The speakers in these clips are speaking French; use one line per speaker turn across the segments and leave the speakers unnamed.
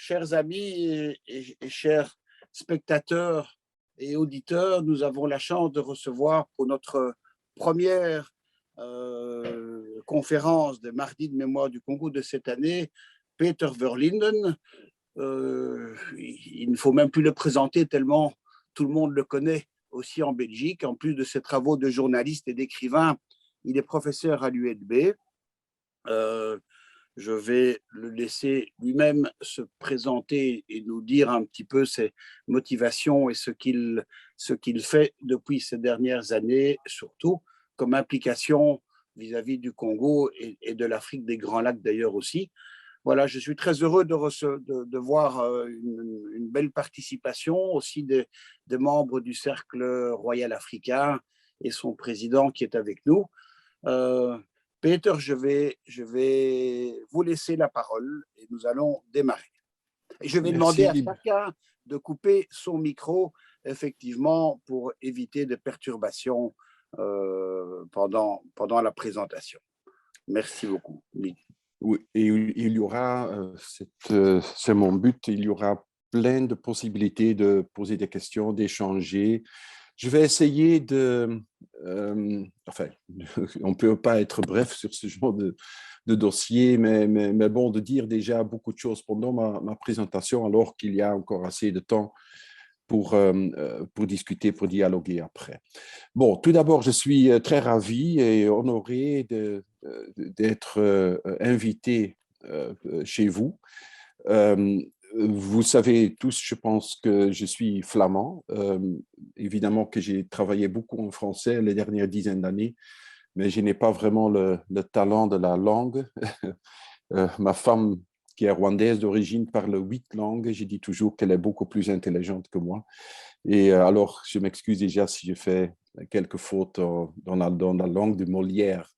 chers amis et chers spectateurs et auditeurs, nous avons la chance de recevoir pour notre première conférence de Mardi de mémoire du Congo de cette année, Peter Verlinden. Il ne faut même plus le présenter tellement tout le monde le connaît aussi en Belgique. En plus de ses travaux de journaliste et d'écrivain, il est professeur à l'ULB. Je vais le laisser lui-même se présenter et nous dire un petit peu ses motivations et ce qu'il fait depuis ces dernières années, surtout comme implication vis-à-vis du Congo et de l'Afrique des Grands Lacs d'ailleurs aussi. Voilà, je suis très heureux de voir une belle participation aussi des membres du Cercle royal africain et son président qui est avec nous. Peter, je vais vous laisser la parole et nous allons démarrer. Et je vais demander à chacun de couper son micro, effectivement, pour éviter des perturbations pendant la présentation. Merci beaucoup.
Oui, et il y aura, c'est mon but, il y aura plein de possibilités de poser des questions, d'échanger. Je vais essayer enfin, on ne peut pas être bref sur ce genre de dossier, mais bon, de dire déjà beaucoup de choses pendant ma présentation, alors qu'il y a encore assez de temps pour discuter, pour dialoguer après. Bon, tout d'abord, je suis très ravi et honoré d'être invité chez vous. Vous savez tous, je pense que je suis flamand. Évidemment que j'ai travaillé beaucoup en français les dernières dizaines d'années, mais je n'ai pas vraiment le talent de la langue. Ma femme, qui est rwandaise d'origine, parle 8 langues. Je dis toujours qu'elle est beaucoup plus intelligente que moi. Et alors, je m'excuse déjà si je fais quelques fautes dans la langue de Molière.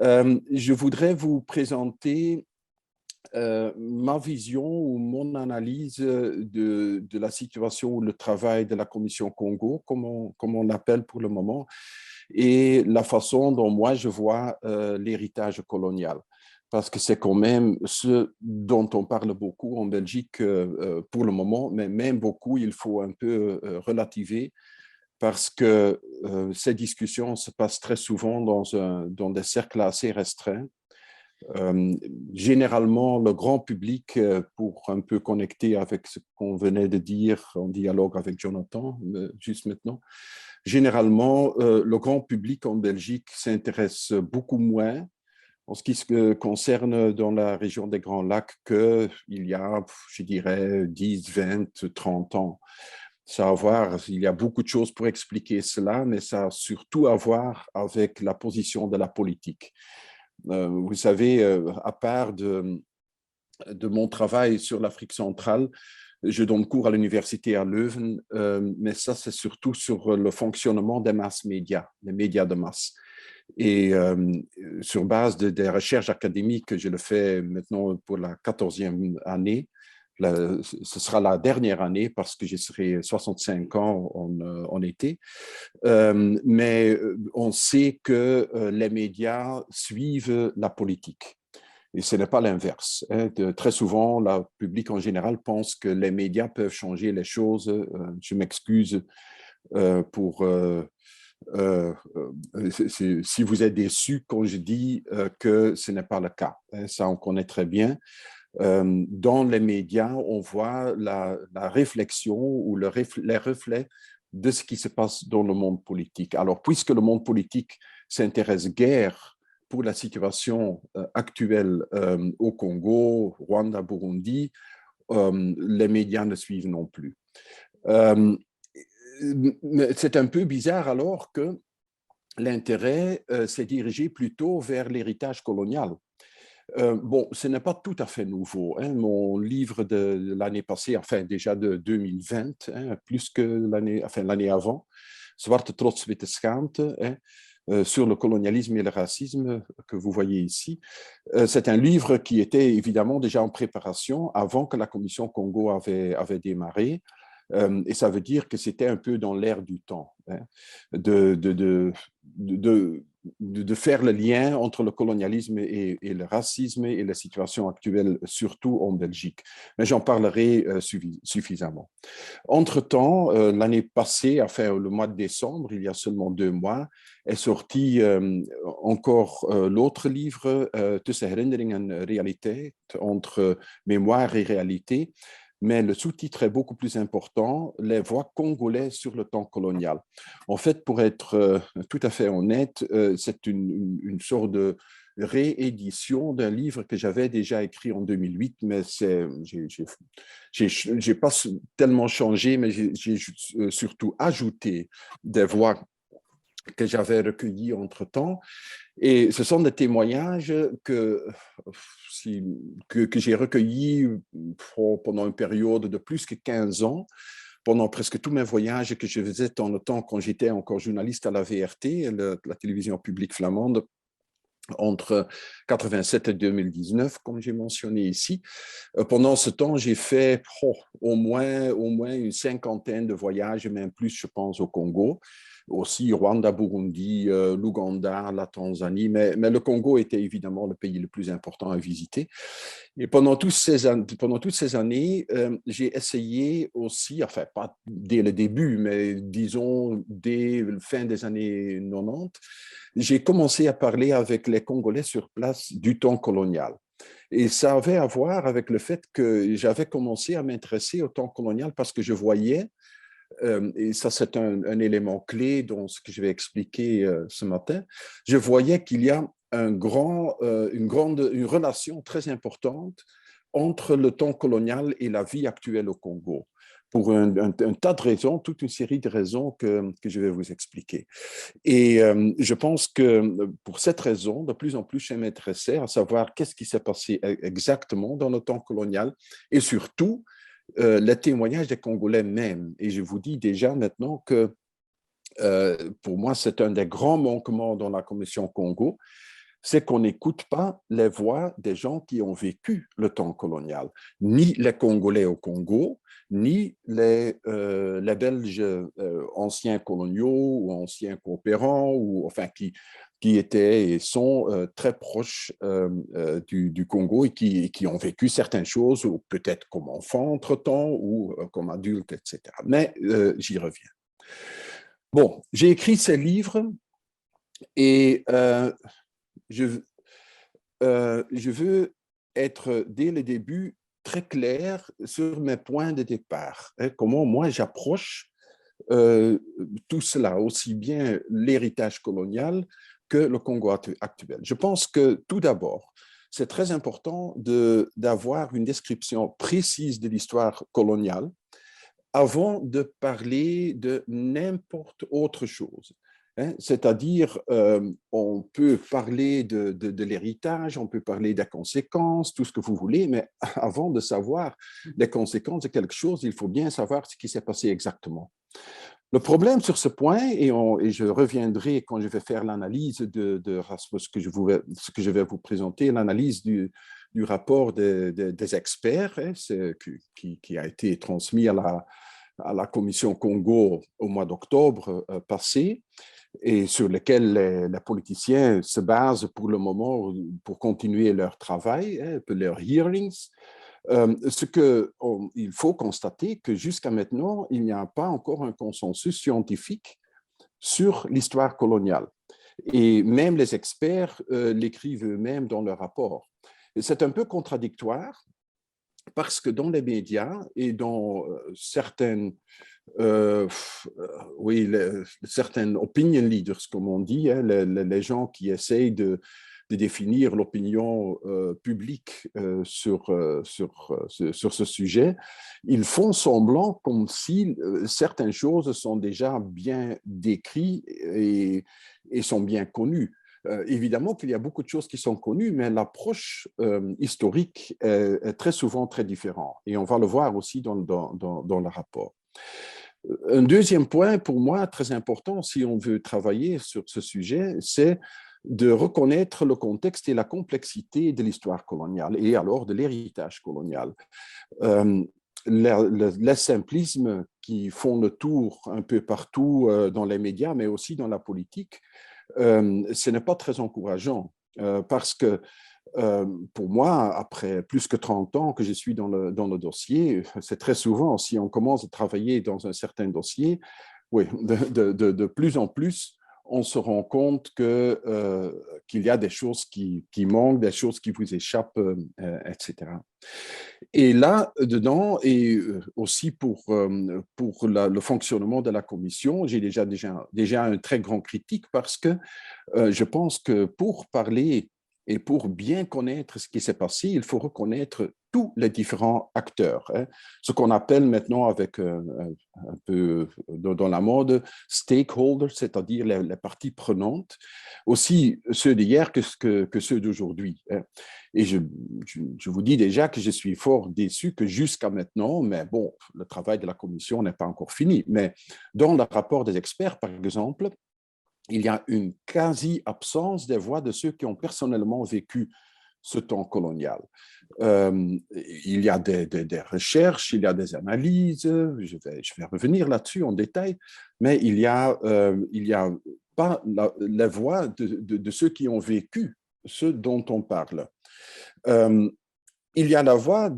Je voudrais vous présenter ma vision ou mon analyse de la situation ou le travail de la Commission Congo, comme on l'appelle pour le moment, et la façon dont moi je vois l'héritage colonial. Parce que c'est quand même ce dont on parle beaucoup en Belgique pour le moment, mais même beaucoup, il faut un peu relativer, parce que ces discussions se passent très souvent dans des cercles assez restreints. Généralement, le grand public, pour un peu connecter avec ce qu'on venait de dire en dialogue avec Jonathan, juste maintenant, généralement, le grand public en Belgique s'intéresse beaucoup moins en ce qui se concerne dans la région des Grands Lacs qu'il y a, je dirais, 10, 20, 30 ans. Ça a à voir, il y a beaucoup de choses pour expliquer cela, mais ça a surtout à voir avec la position de la politique. Vous savez, à part de mon travail sur l'Afrique centrale, je donne cours à l'université à Leuven, mais ça, c'est surtout sur le fonctionnement des masses médias, les médias de masse. Et sur base des recherches académiques, je le fais maintenant pour la 14e année. Ce sera la dernière année parce que je serai 65 ans en été. Mais on sait que les médias suivent la politique. Et ce n'est pas l'inverse. Très souvent, le public en général pense que les médias peuvent changer les choses. Je m'excuse pour... si vous êtes déçu quand je dis que ce n'est pas le cas. Ça, on connaît très bien. Dans les médias, on voit la réflexion ou les reflets de ce qui se passe dans le monde politique. Alors, puisque le monde politique s'intéresse guère pour la situation actuelle au Congo, Rwanda, Burundi, les médias ne suivent non plus. C'est un peu bizarre alors que l'intérêt s'est dirigé plutôt vers l'héritage colonial. Bon, ce n'est pas tout à fait nouveau. Mon livre de l'année passée, enfin déjà de 2020, plus que l'année avant, Zwarte trots, witte schaamte, sur le colonialisme et le racisme que vous voyez ici. C'est un livre qui était évidemment déjà en préparation avant que la Commission Congo avait démarré. Et ça veut dire que c'était un peu dans l'air du temps, de de faire le lien entre le colonialisme et le racisme et la situation actuelle, surtout en Belgique. Mais j'en parlerai suffisamment. Entre-temps, l'année passée, enfin le mois de décembre, il y a seulement 2 mois, est sorti encore l'autre livre, Tussen herinnering en realiteit, entre mémoire et réalité. Mais le sous-titre est beaucoup plus important, Les voix congolaises sur le temps colonial. En fait, pour être tout à fait honnête, c'est une sorte de réédition d'un livre que j'avais déjà écrit en 2008, mais j'ai pas tellement changé, mais j'ai surtout ajouté des voix que j'avais recueillies entre-temps. Et ce sont des témoignages que j'ai recueillis pendant une période de plus que 15 ans, pendant presque tous mes voyages que je faisais dans le temps quand j'étais encore journaliste à la VRT, la télévision publique flamande, entre 87 et 2019, comme j'ai mentionné ici. Pendant ce temps, j'ai fait au moins une cinquantaine de voyages, même plus, je pense, au Congo. Aussi Rwanda, Burundi, l'Ouganda, la Tanzanie, mais le Congo était évidemment le pays le plus important à visiter. Et pendant toutes ces années, j'ai essayé aussi, enfin pas dès le début, mais disons dès la fin des années 90, j'ai commencé à parler avec les Congolais sur place du temps colonial. Et ça avait à voir avec le fait que j'avais commencé à m'intéresser au temps colonial parce que je voyais, et ça c'est un élément clé dans ce que je vais expliquer ce matin, je voyais qu'il y a une relation très importante entre le temps colonial et la vie actuelle au Congo, pour un tas de raisons, toute une série de raisons que je vais vous expliquer. Et je pense que pour cette raison, de plus en plus, je m'intéressais à savoir qu'est-ce qui s'est passé exactement dans le temps colonial et surtout le témoignage des Congolais même. Et je vous dis déjà maintenant que pour moi, c'est un des grands manquements dans la Commission Congo, c'est qu'on n'écoute pas les voix des gens qui ont vécu le temps colonial, ni les Congolais au Congo, ni les Belges anciens coloniaux ou anciens coopérants, ou enfin qui étaient et sont très proches du Congo et qui ont vécu certaines choses, ou peut-être comme enfants entre-temps ou comme adultes, etc. Mais j'y reviens. Bon, j'ai écrit ces livres et je veux être dès le début très clair sur mes points de départ, hein, comment moi j'approche tout cela, aussi bien l'héritage colonial que le Congo actuel. Je pense que tout d'abord, c'est très important d'avoir une description précise de l'histoire coloniale avant de parler de n'importe autre chose. Hein, c'est-à-dire, on peut parler de l'héritage, on peut parler des conséquences, tout ce que vous voulez, mais avant de savoir les conséquences de quelque chose, il faut bien savoir ce qui s'est passé exactement. Le problème sur ce point, et je reviendrai quand je vais faire l'analyse de Rasmus, ce que je vais vous présenter, l'analyse du rapport des experts, hein, qui a été transmis à la Commission Congo au mois d'octobre passé, et sur lequel les politiciens se basent pour le moment pour continuer leur travail, hein, leurs hearings. Il faut constater que jusqu'à maintenant, il n'y a pas encore un consensus scientifique sur l'histoire coloniale. Et même les experts l'écrivent eux-mêmes dans leur rapport. C'est un peu contradictoire parce que dans les médias et dans certaines certaines opinion leaders, comme on dit, hein, les gens qui essayent de définir l'opinion publique sur ce sujet, ils font semblant comme si certaines choses sont déjà bien décrites et sont bien connues. Évidemment qu'il y a beaucoup de choses qui sont connues, mais l'approche historique est très souvent très différente. Et on va le voir aussi dans le rapport. Un deuxième point, pour moi, très important, si on veut travailler sur ce sujet, c'est de reconnaître le contexte et la complexité de l'histoire coloniale et alors de l'héritage colonial. Les simplismes qui font le tour un peu partout dans les médias, mais aussi dans la politique, ce n'est pas très encourageant parce que pour moi, après plus que 30 ans que je suis dans le dossier, c'est très souvent, si on commence à travailler dans un certain dossier, oui, de plus en plus, on se rend compte qu'il y a des choses qui manquent, des choses qui vous échappent, etc. Et là, dedans, et aussi pour le fonctionnement de la commission, j'ai déjà un très grand critique parce que je pense que pour parler et pour bien connaître ce qui s'est passé, il faut reconnaître tous les différents acteurs. Hein. Ce qu'on appelle maintenant, avec un peu dans la mode, stakeholders, c'est-à-dire les parties prenantes, aussi ceux d'hier que ceux d'aujourd'hui. Hein. Et je vous dis déjà que je suis fort déçu que jusqu'à maintenant, mais bon, le travail de la commission n'est pas encore fini, mais dans le rapport des experts, par exemple, il y a une quasi-absence des voix de ceux qui ont personnellement vécu ce temps colonial. Il y a des recherches, il y a des analyses, je vais revenir là-dessus en détail, mais il y a pas la voix de ceux qui ont vécu ce dont on parle. Il y a la voix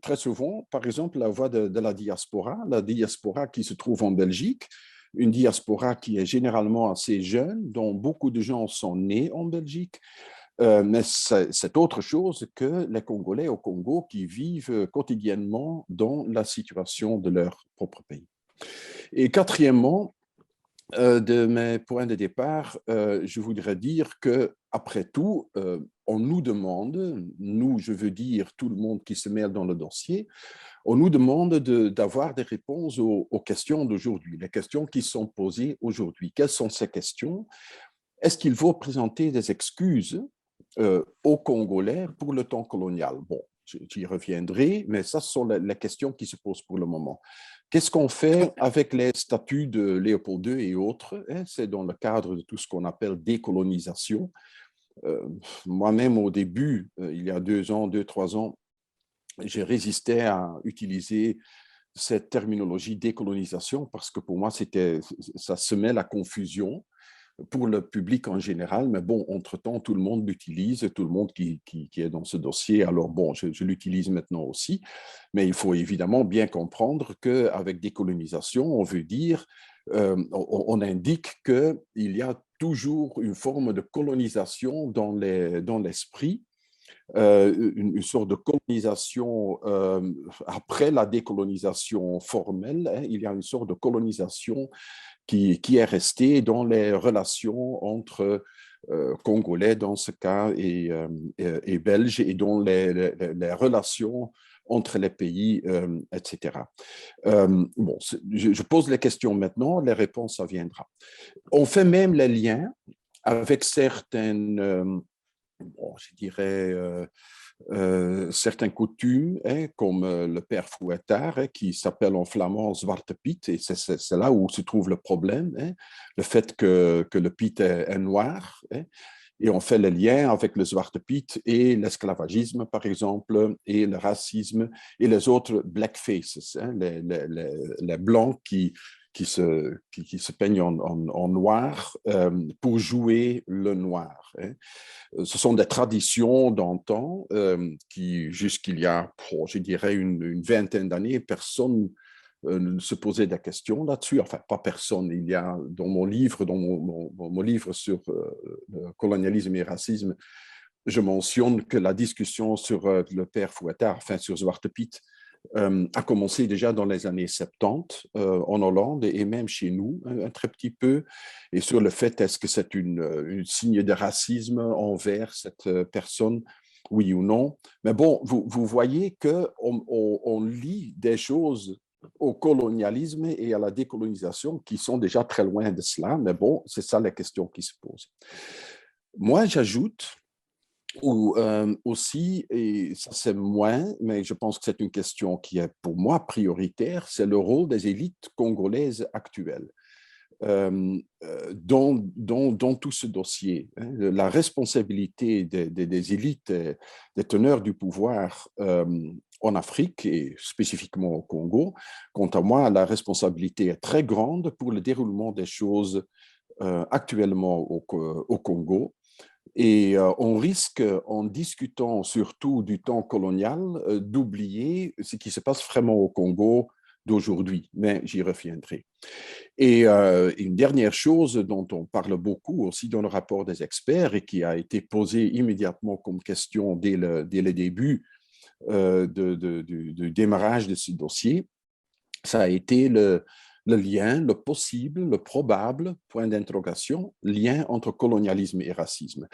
très souvent, par exemple, la voix de la diaspora qui se trouve en Belgique, une diaspora qui est généralement assez jeune, dont beaucoup de gens sont nés en Belgique, mais c'est autre chose que les Congolais au Congo qui vivent quotidiennement dans la situation de leur propre pays. Et quatrièmement, de mes points de départ, je voudrais dire que après tout, on nous demande, nous, je veux dire tout le monde qui se mêle dans le dossier, on nous demande d'avoir des réponses aux questions d'aujourd'hui, les questions qui sont posées aujourd'hui. Quelles sont ces questions? Est-ce qu'il faut présenter des excuses aux Congolais pour le temps colonial? Bon, j'y reviendrai, mais ça, ce sont les questions qui se posent pour le moment. Qu'est-ce qu'on fait avec les statuts de Léopold II et autres? C'est dans le cadre de tout ce qu'on appelle décolonisation. Moi-même, au début, il y a 3 ans, j'ai résisté à utiliser cette terminologie décolonisation parce que pour moi, ça semait la confusion pour le public en général, mais bon, entre-temps, tout le monde l'utilise, tout le monde qui est dans ce dossier, alors bon, je l'utilise maintenant aussi, mais il faut évidemment bien comprendre qu'avec décolonisation, on veut dire, on indique qu'il y a toujours une forme de colonisation dans l'esprit, une sorte de colonisation après la décolonisation formelle, hein, il y a une sorte de colonisation qui est restée dans les relations entre Congolais dans ce cas et Belges et dans les relations entre les pays, etc. Bon, je pose les questions maintenant, les réponses, ça viendra. On fait même les liens avec certaines, bon, je dirais, certaines coutumes, hein, comme le père Fouettard, hein, qui s'appelle en flamand Zwarte Piet, et c'est là où se trouve le problème, hein, le fait que le Piet est noir, hein, et on fait le lien avec le Zwarte Piet et l'esclavagisme, par exemple, et le racisme, et les autres blackfaces, hein, les blancs qui se peignent en noir pour jouer le noir. Hein. Ce sont des traditions d'antan qui, jusqu'il y a, je dirais, une vingtaine d'années, personne ne se posait des questions là-dessus. Enfin, pas personne. Il y a dans mon livre, mon livre sur le colonialisme et le racisme, je mentionne que la discussion sur le père Fouettard, enfin sur Zwarte Piet, a commencé déjà dans les années 70 en Hollande et même chez nous un très petit peu, et sur le fait est-ce que c'est une signe de racisme envers cette personne, oui ou non. Mais bon, vous voyez qu'on lit des choses au colonialisme et à la décolonisation qui sont déjà très loin de cela, mais bon, c'est ça la question qui se pose. Moi, j'ajoute ou aussi, et ça c'est moins, mais je pense que c'est une question qui est pour moi prioritaire, c'est le rôle des élites congolaises actuelles dans tout ce dossier. Hein. La responsabilité des élites, des teneurs du pouvoir en Afrique et spécifiquement au Congo, quant à moi, la responsabilité est très grande pour le déroulement des choses actuellement au Congo. Et on risque, en discutant surtout du temps colonial, d'oublier ce qui se passe vraiment au Congo d'aujourd'hui, mais j'y reviendrai. Et une dernière chose dont on parle beaucoup aussi dans le rapport des experts et qui a été posée immédiatement comme question dès le début du démarrage de ce dossier, ça a été le lien, le possible, le probable, point d'interrogation, lien entre colonialisme et racisme.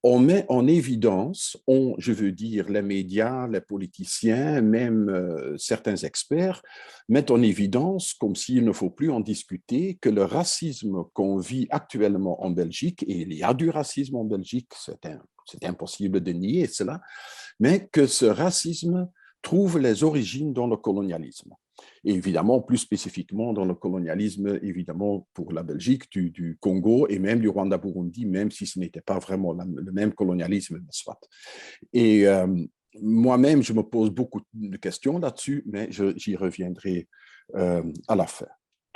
On met en évidence, je veux dire, les médias, les politiciens, même certains experts, mettent en évidence, comme s'il ne faut plus en discuter, que le racisme qu'on vit actuellement en Belgique, et il y a du racisme en Belgique, c'est impossible de nier cela, mais que ce racisme trouve les origines dans le colonialisme. Et évidemment, plus spécifiquement dans le colonialisme, évidemment, pour la Belgique, du Congo et même du Rwanda-Burundi, même si ce n'était pas vraiment le même colonialisme, mais soit. Et moi-même, je me pose beaucoup de questions là-dessus, mais j'y reviendrai à la fin.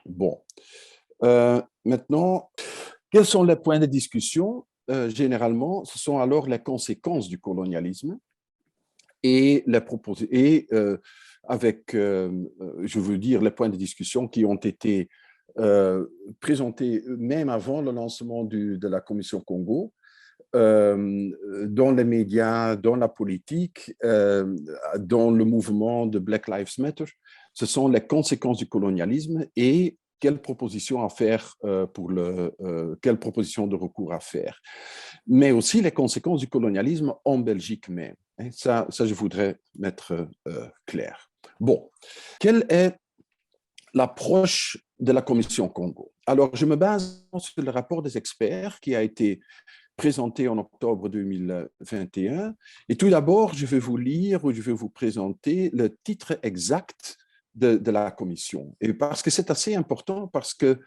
Bon. Maintenant, quels sont les points de discussion? Généralement, ce sont alors les conséquences du colonialisme et avec, je veux dire, les points de discussion qui ont été présentés même avant le lancement de la Commission Congo, dans les médias, dans la politique, dans le mouvement de Black Lives Matter. Ce sont les conséquences du colonialisme et quelles propositions à faire quelles propositions de recours à faire. Mais aussi les conséquences du colonialisme en Belgique même. Ça je voudrais mettre clair. Bon, quelle est l'approche de la Commission Congo? Alors, je me base sur le rapport des experts qui a été présenté en octobre 2021. Et tout d'abord, je vais vous lire ou je vais vous présenter le titre exact de la commission. Et parce que c'est assez important, parce que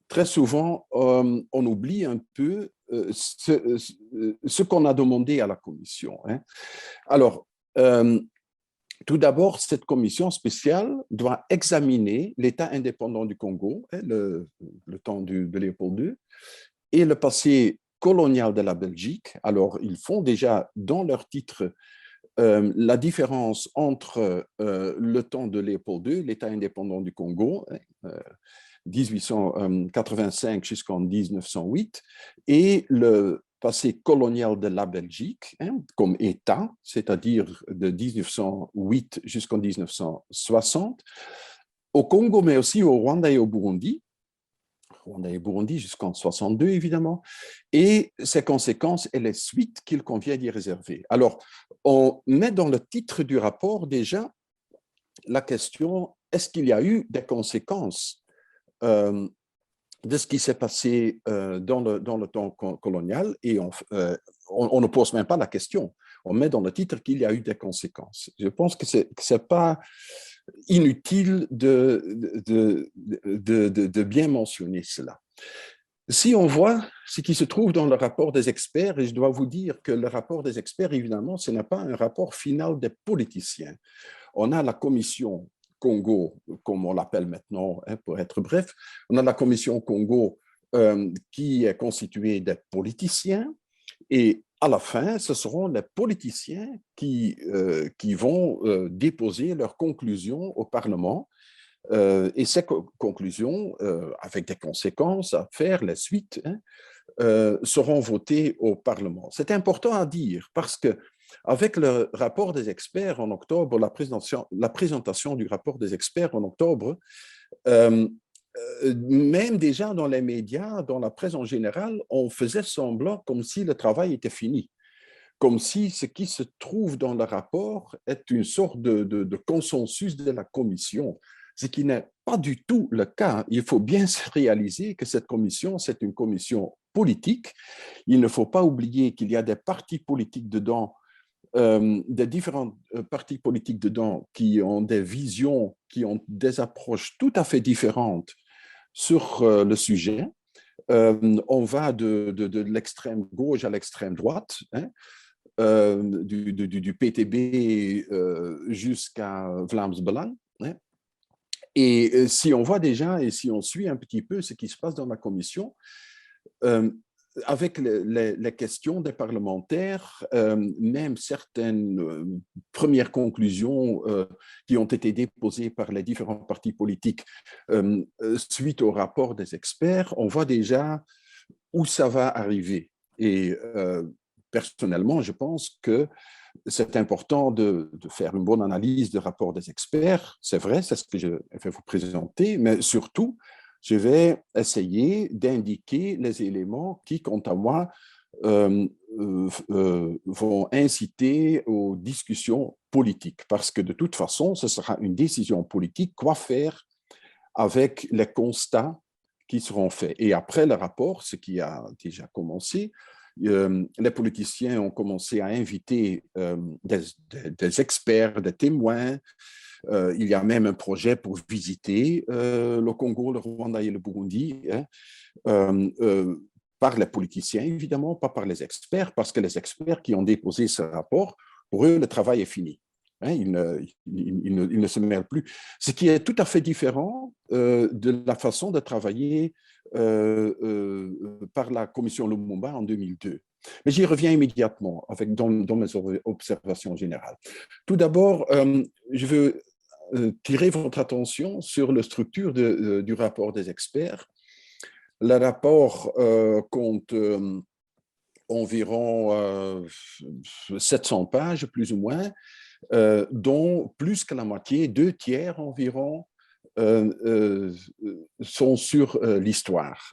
très souvent, on oublie un peu ce qu'on a demandé à la commission. Alors, tout d'abord, cette commission spéciale doit examiner l'État indépendant du Congo, le temps de Léopold II, et le passé colonial de la Belgique. Alors, ils font déjà dans leur titre la différence entre le temps de Léopold II, l'État indépendant du Congo, 1885 jusqu'en 1908, et le passé colonial de la Belgique comme État, c'est-à-dire de 1908 jusqu'en 1960, au Congo, mais aussi au Rwanda et au Burundi. Rwanda et Burundi jusqu'en 62, évidemment, et ses conséquences et les suites qu'il convient d'y réserver. Alors, on met dans le titre du rapport déjà la question, est-ce qu'il y a eu des conséquences de ce qui s'est passé dans le temps colonial, et on ne pose même pas la question. On met dans le titre qu'il y a eu des conséquences. Je pense que ce n'est pas inutile de bien mentionner cela. Si on voit ce qui se trouve dans le rapport des experts, et je dois vous dire que le rapport des experts, évidemment, ce n'est pas un rapport final des politiciens. On a la commission Congo, comme on l'appelle maintenant, pour être bref, on a la commission Congo qui est constituée des politiciens, et à la fin, ce seront les politiciens qui vont déposer leurs conclusions au Parlement. Et ces conclusions, avec des conséquences à faire, la suite, seront votées au Parlement. C'est important à dire parce que avec le rapport des experts en octobre, la présentation du rapport des experts en octobre, même déjà dans les médias, dans la presse en général, on faisait semblant comme si le travail était fini, comme si ce qui se trouve dans le rapport est une sorte de consensus de la commission, ce qui n'est pas du tout le cas. Il faut bien se réaliser que cette commission, c'est une commission politique. Il ne faut pas oublier qu'il y a des partis politiques dedans, des différents partis politiques dedans qui ont des visions, qui ont des approches tout à fait différentes sur le sujet. On va de l'extrême gauche à l'extrême droite, du PTB jusqu'à Vlaams Belang. Et si on voit déjà et si on suit un petit peu ce qui se passe dans la commission, avec les questions des parlementaires, même certaines premières conclusions qui ont été déposées par les différents partis politiques suite au rapport des experts, on voit déjà où ça va arriver. Et personnellement, je pense que c'est important de faire une bonne analyse du rapport des experts. C'est vrai, c'est ce que je vais vous présenter, mais surtout, je vais essayer d'indiquer les éléments qui, quant à moi, vont inciter aux discussions politiques. Parce que de toute façon, ce sera une décision politique, quoi faire avec les constats qui seront faits. Et après le rapport, ce qui a déjà commencé, les politiciens ont commencé à inviter des experts, des témoins. Il y a même un projet pour visiter le Congo, le Rwanda et le Burundi, par les politiciens, évidemment, pas par les experts, parce que les experts qui ont déposé ce rapport, pour eux, le travail est fini. Ils ne se mêlent plus. Ce qui est tout à fait différent de la façon de travailler par la commission Lumumba en 2002. Mais j'y reviens immédiatement dans mes observations générales. Tout d'abord, je veux tirer votre attention sur la structure du rapport des experts. Le rapport compte environ 700 pages, plus ou moins, dont plus que la moitié, 2/3 environ, sont sur l'histoire.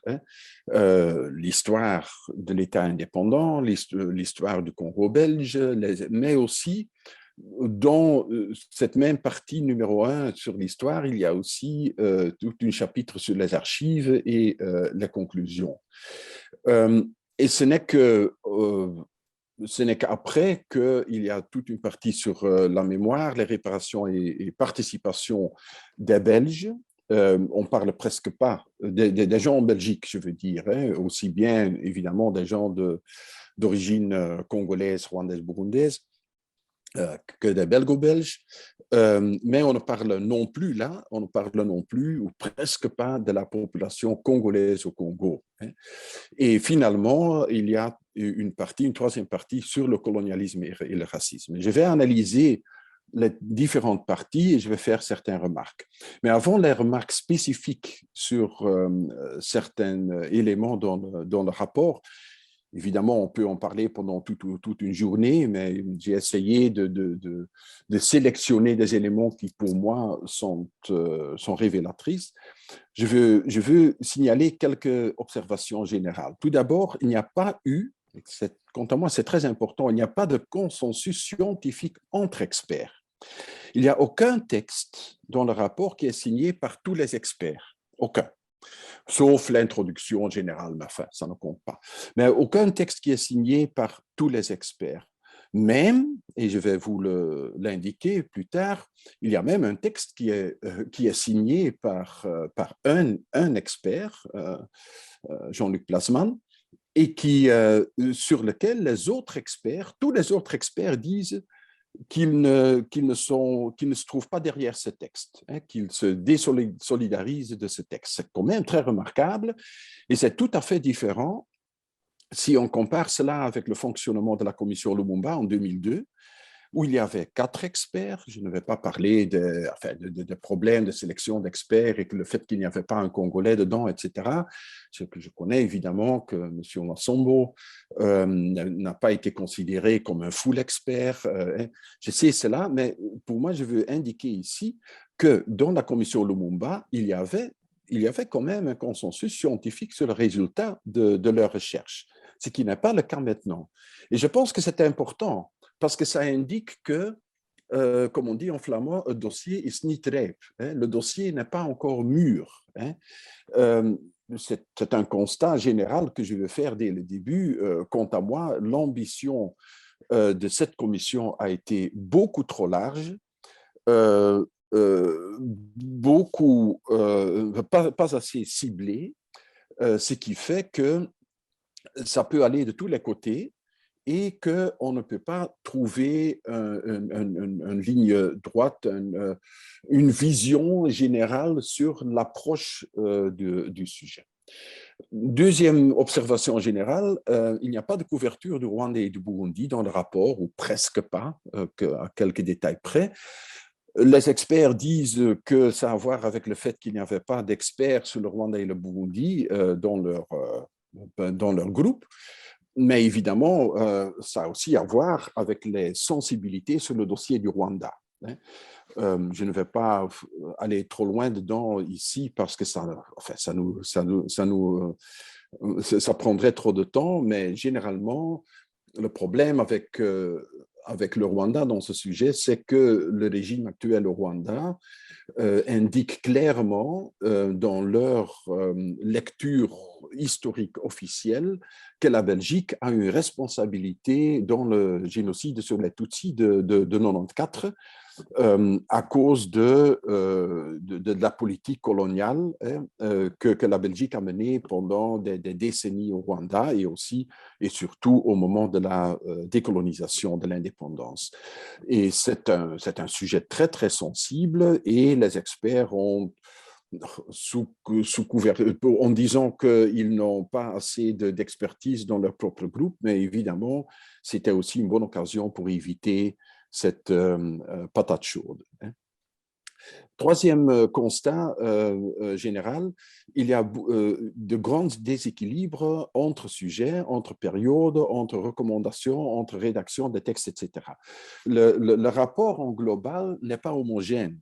L'histoire de l'État indépendant, l'histoire du Congo belge, mais aussi dans cette même partie numéro 1 sur l'histoire, il y a aussi tout un chapitre sur les archives et les conclusions. Et ce n'est qu'après qu'il y a toute une partie sur la mémoire, les réparations et participation des Belges. On ne parle presque pas des gens en Belgique, je veux dire, aussi bien évidemment des gens d'origine congolaise, rwandaise, burundaise, que des belgo-belges, mais on ne parle non plus là, on ne parle non plus ou presque pas de la population congolaise au Congo. Et finalement, il y a une troisième partie sur le colonialisme et le racisme. Je vais analyser les différentes parties et je vais faire certaines remarques. Mais avant les remarques spécifiques sur certains éléments dans le rapport, évidemment, on peut en parler pendant toute une journée, mais j'ai essayé de sélectionner des éléments qui, pour moi, sont révélatrices. Je veux signaler quelques observations générales. Tout d'abord, il n'y a pas eu, quant à moi, c'est très important, il n'y a pas de consensus scientifique entre experts. Il n'y a aucun texte dans le rapport qui est signé par tous les experts. Aucun. Sauf l'introduction générale, mais enfin, ça ne compte pas. Mais aucun texte qui est signé par tous les experts. Même, et je vais vous l'indiquer plus tard, il y a même un texte qui est signé par un expert, Jean-Luc Plasman, et sur lequel tous les autres experts disent qu'ils ne se trouvent pas derrière ce texte, qu'ils se désolidarisent de ce texte. C'est quand même très remarquable et c'est tout à fait différent si on compare cela avec le fonctionnement de la commission Lumumba en 2002, où il y avait 4 experts. Je ne vais pas parler de problèmes de sélection d'experts et que le fait qu'il n'y avait pas un Congolais dedans, etc. Ce que je connais évidemment que M. Massombo n'a pas été considéré comme un full expert. Je sais cela, mais pour moi, je veux indiquer ici que dans la commission Lumumba, il y avait quand même un consensus scientifique sur le résultat de leur recherche, ce qui n'est pas le cas maintenant. Et je pense que c'est important, parce que ça indique que, comme on dit en flamand, un dossier is niet rijp. Le dossier n'est pas encore mûr. C'est un constat général que je veux faire dès le début. Quant à moi, l'ambition de cette commission a été beaucoup trop large, pas assez ciblée, ce qui fait que ça peut aller de tous les côtés et qu'on ne peut pas trouver une ligne droite, une vision générale sur l'approche du sujet. Deuxième observation générale, il n'y a pas de couverture du Rwanda et du Burundi dans le rapport, ou presque pas, à quelques détails près. Les experts disent que ça a à voir avec le fait qu'il n'y avait pas d'experts sur le Rwanda et le Burundi dans leur groupe. Mais évidemment, ça a aussi à voir avec les sensibilités sur le dossier du Rwanda. Je ne vais pas aller trop loin dedans ici parce que ça prendrait trop de temps, mais généralement, le problème avec le Rwanda dans ce sujet, c'est que le régime actuel au Rwanda indique clairement dans leur lecture historique officielle que la Belgique a une responsabilité dans le génocide sur les Tutsis de 94 à cause de la politique coloniale que la Belgique a menée pendant des décennies au Rwanda et aussi et surtout au moment de la décolonisation de l'indépendance. Et c'est un sujet très, très sensible et les experts ont sous couvert, en disant qu'ils n'ont pas assez d'expertise dans leur propre groupe, mais évidemment, c'était aussi une bonne occasion pour éviter cette patate chaude. Troisième constat général, il y a de grands déséquilibres entre sujets, entre périodes, entre recommandations, entre rédactions de textes, etc. Le rapport en global n'est pas homogène.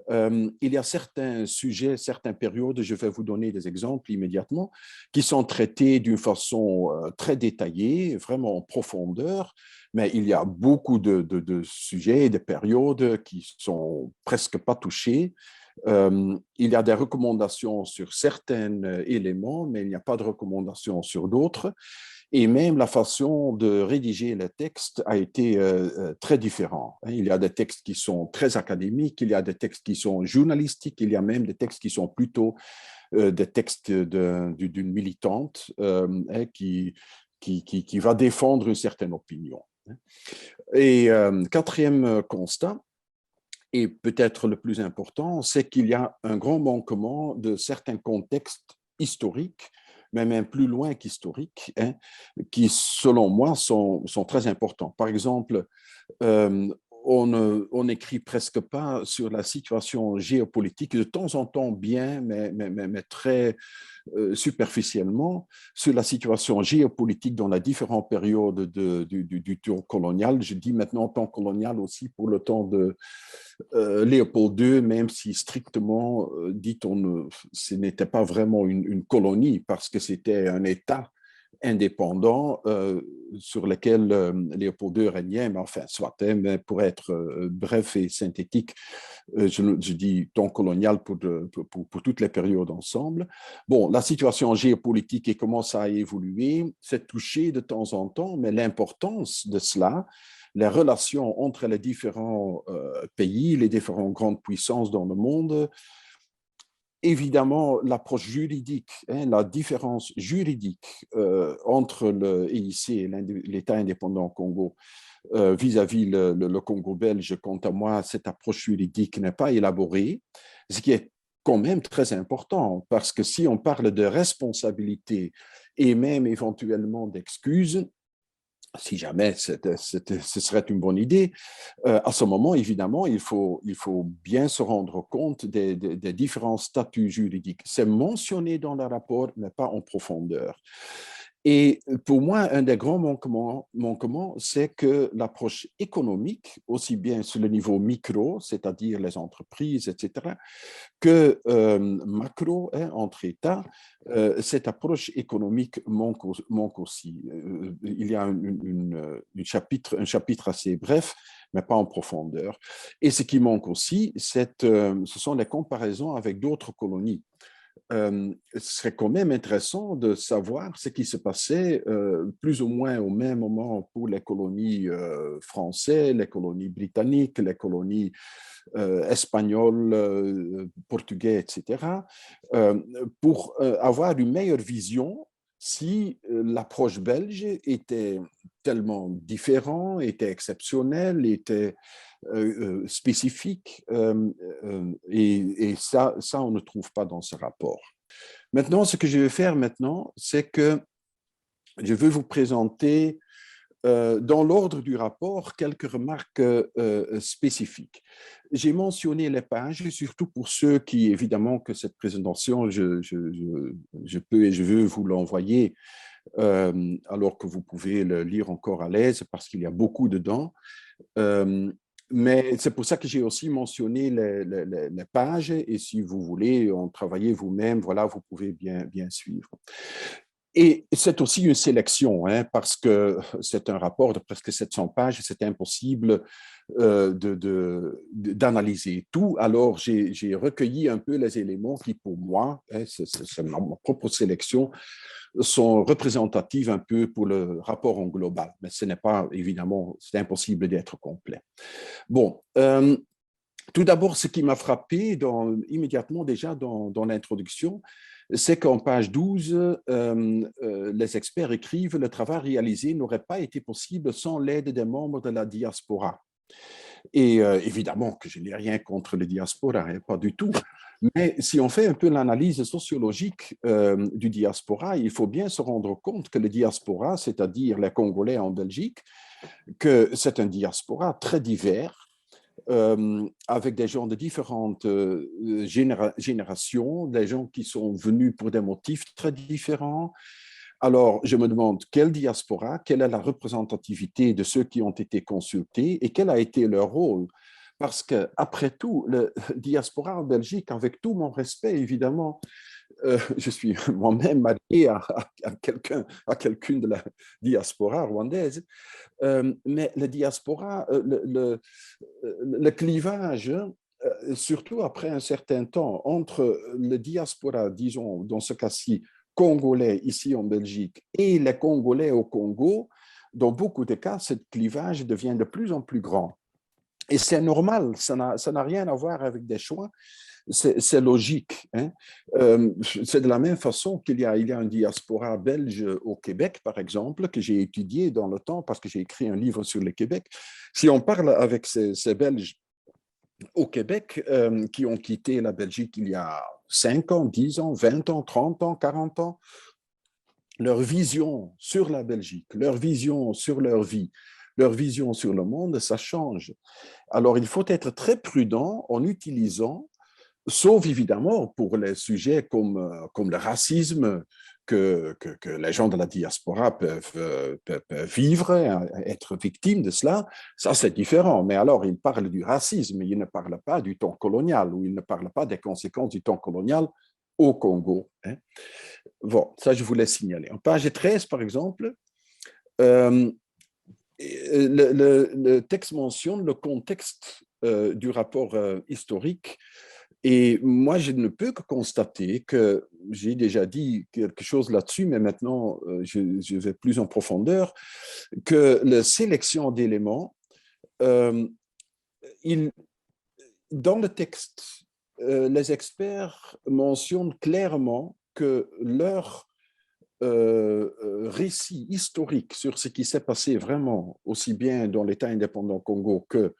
Il y a certains sujets, certaines périodes, je vais vous donner des exemples immédiatement, qui sont traités d'une façon très détaillée, vraiment en profondeur, mais il y a beaucoup de sujets et de périodes qui sont presque pas touchés. Il y a des recommandations sur certains éléments, mais il n'y a pas de recommandations sur d'autres. Et même la façon de rédiger les textes a été très différente. Il y a des textes qui sont très académiques, il y a des textes qui sont journalistiques, il y a même des textes qui sont plutôt des textes d'une militante qui va défendre une certaine opinion. Et quatrième constat, et peut-être le plus important, c'est qu'il y a un grand manquement de certains contextes historiques, mais même plus loin qu'historiques, qui, selon moi, sont très importants. Par exemple, on n'écrit presque pas sur la situation géopolitique, de temps en temps bien, mais très superficiellement, sur la situation géopolitique dans les différentes périodes du temps colonial. Je dis maintenant temps colonial aussi pour le temps de Léopold II, même si strictement, dit-on, ce n'était pas vraiment une colonie parce que c'était un État indépendant sur lequel Léopold II régnait, mais enfin, soit, mais pour être bref et synthétique, je dis temps colonial pour toutes les périodes ensemble. Bon, la situation géopolitique et comment ça a évolué, c'est touché de temps en temps, mais l'importance de cela, les relations entre les différents pays, les différentes grandes puissances dans le monde, évidemment, l'approche juridique, la différence juridique entre le EIC et l'État indépendant Congo vis-à-vis le Congo belge, quant à moi, cette approche juridique n'est pas élaborée, ce qui est quand même très important, parce que si on parle de responsabilité et même éventuellement d'excuses, si jamais ce serait une bonne idée, à ce moment, évidemment, il faut bien se rendre compte des différents statuts juridiques. C'est mentionné dans le rapport, mais pas en profondeur. Et pour moi, un des grands manquements, c'est que l'approche économique, aussi bien sur le niveau micro, c'est-à-dire les entreprises, etc., que macro, entre États, cette approche économique manque aussi. Il y a un chapitre assez bref, mais pas en profondeur. Et ce qui manque aussi, ce sont les comparaisons avec d'autres colonies. Ce serait quand même intéressant de savoir ce qui se passait plus ou moins au même moment pour les colonies françaises, les colonies britanniques, les colonies espagnoles, portugais, etc., pour avoir une meilleure vision si l'approche belge était tellement différente, était exceptionnelle, était spécifique, et ça, on ne trouve pas dans ce rapport. Maintenant, ce que je vais faire maintenant, c'est que je veux vous présenter dans l'ordre du rapport, quelques remarques spécifiques. J'ai mentionné les pages, surtout pour ceux qui, évidemment, que cette présentation, je peux et je veux vous l'envoyer, alors que vous pouvez le lire encore à l'aise, parce qu'il y a beaucoup dedans. Mais c'est pour ça que j'ai aussi mentionné les pages, et si vous voulez en travailler vous-même, voilà, vous pouvez bien suivre. Et c'est aussi une sélection, hein, parce que c'est un rapport de presque 700 pages, c'est impossible d'analyser tout. Alors, j'ai recueilli un peu les éléments qui, pour moi, hein, c'est ma propre sélection, sont représentatifs un peu pour le rapport en global. Mais ce n'est pas, évidemment, c'est impossible d'être complet. Bon, tout d'abord, ce qui m'a frappé immédiatement déjà dans l'introduction, c'est qu'en page 12, les experts écrivent « Le travail réalisé n'aurait pas été possible sans l'aide des membres de la diaspora ». Et évidemment que je n'ai rien contre les diasporas, hein, pas du tout. Mais si on fait un peu l'analyse sociologique du diaspora, il faut bien se rendre compte que le diaspora, c'est-à-dire les Congolais en Belgique, que c'est un diaspora très divers, avec des gens de différentes générations, des gens qui sont venus pour des motifs très différents. Alors, je me demande quelle diaspora, quelle est la représentativité de ceux qui ont été consultés et quel a été leur rôle. Parce qu'après tout, le diaspora en Belgique, avec tout mon respect, évidemment, je suis moi-même marié à quelqu'une de la diaspora rwandaise, mais la diaspora, le clivage, surtout après un certain temps, entre le diaspora, disons, dans ce cas-ci, congolais ici en Belgique et les Congolais au Congo, dans beaucoup de cas, ce clivage devient de plus en plus grand. Et c'est normal, ça n'a rien à voir avec des choix, c'est logique. Hein. C'est de la même façon qu'il y a une diaspora belge au Québec, par exemple, que j'ai étudié dans le temps parce que j'ai écrit un livre sur le Québec. Si on parle avec ces Belges au Québec qui ont quitté la Belgique il y a 5 ans, 10 ans, 20 ans, 30 ans, 40 ans, leur vision sur la Belgique, leur vision sur leur vie, leur vision sur le monde, ça change. Alors, il faut être très prudent en utilisant, sauf évidemment pour les sujets comme le racisme que les gens de la diaspora peuvent vivre, être victimes de cela, ça c'est différent. Mais alors, ils parlent du racisme, ils ne parlent pas du temps colonial, ou ils ne parlent pas des conséquences du temps colonial au Congo. Hein. Bon, ça je voulais signaler. En page 13, par exemple, le texte mentionne le contexte du rapport historique. Et moi, je ne peux que constater que j'ai déjà dit quelque chose là-dessus, mais maintenant, je vais plus en profondeur, que la sélection d'éléments, dans le texte, les experts mentionnent clairement que leur récit historique sur ce qui s'est passé vraiment, aussi bien dans l'État indépendant Congo que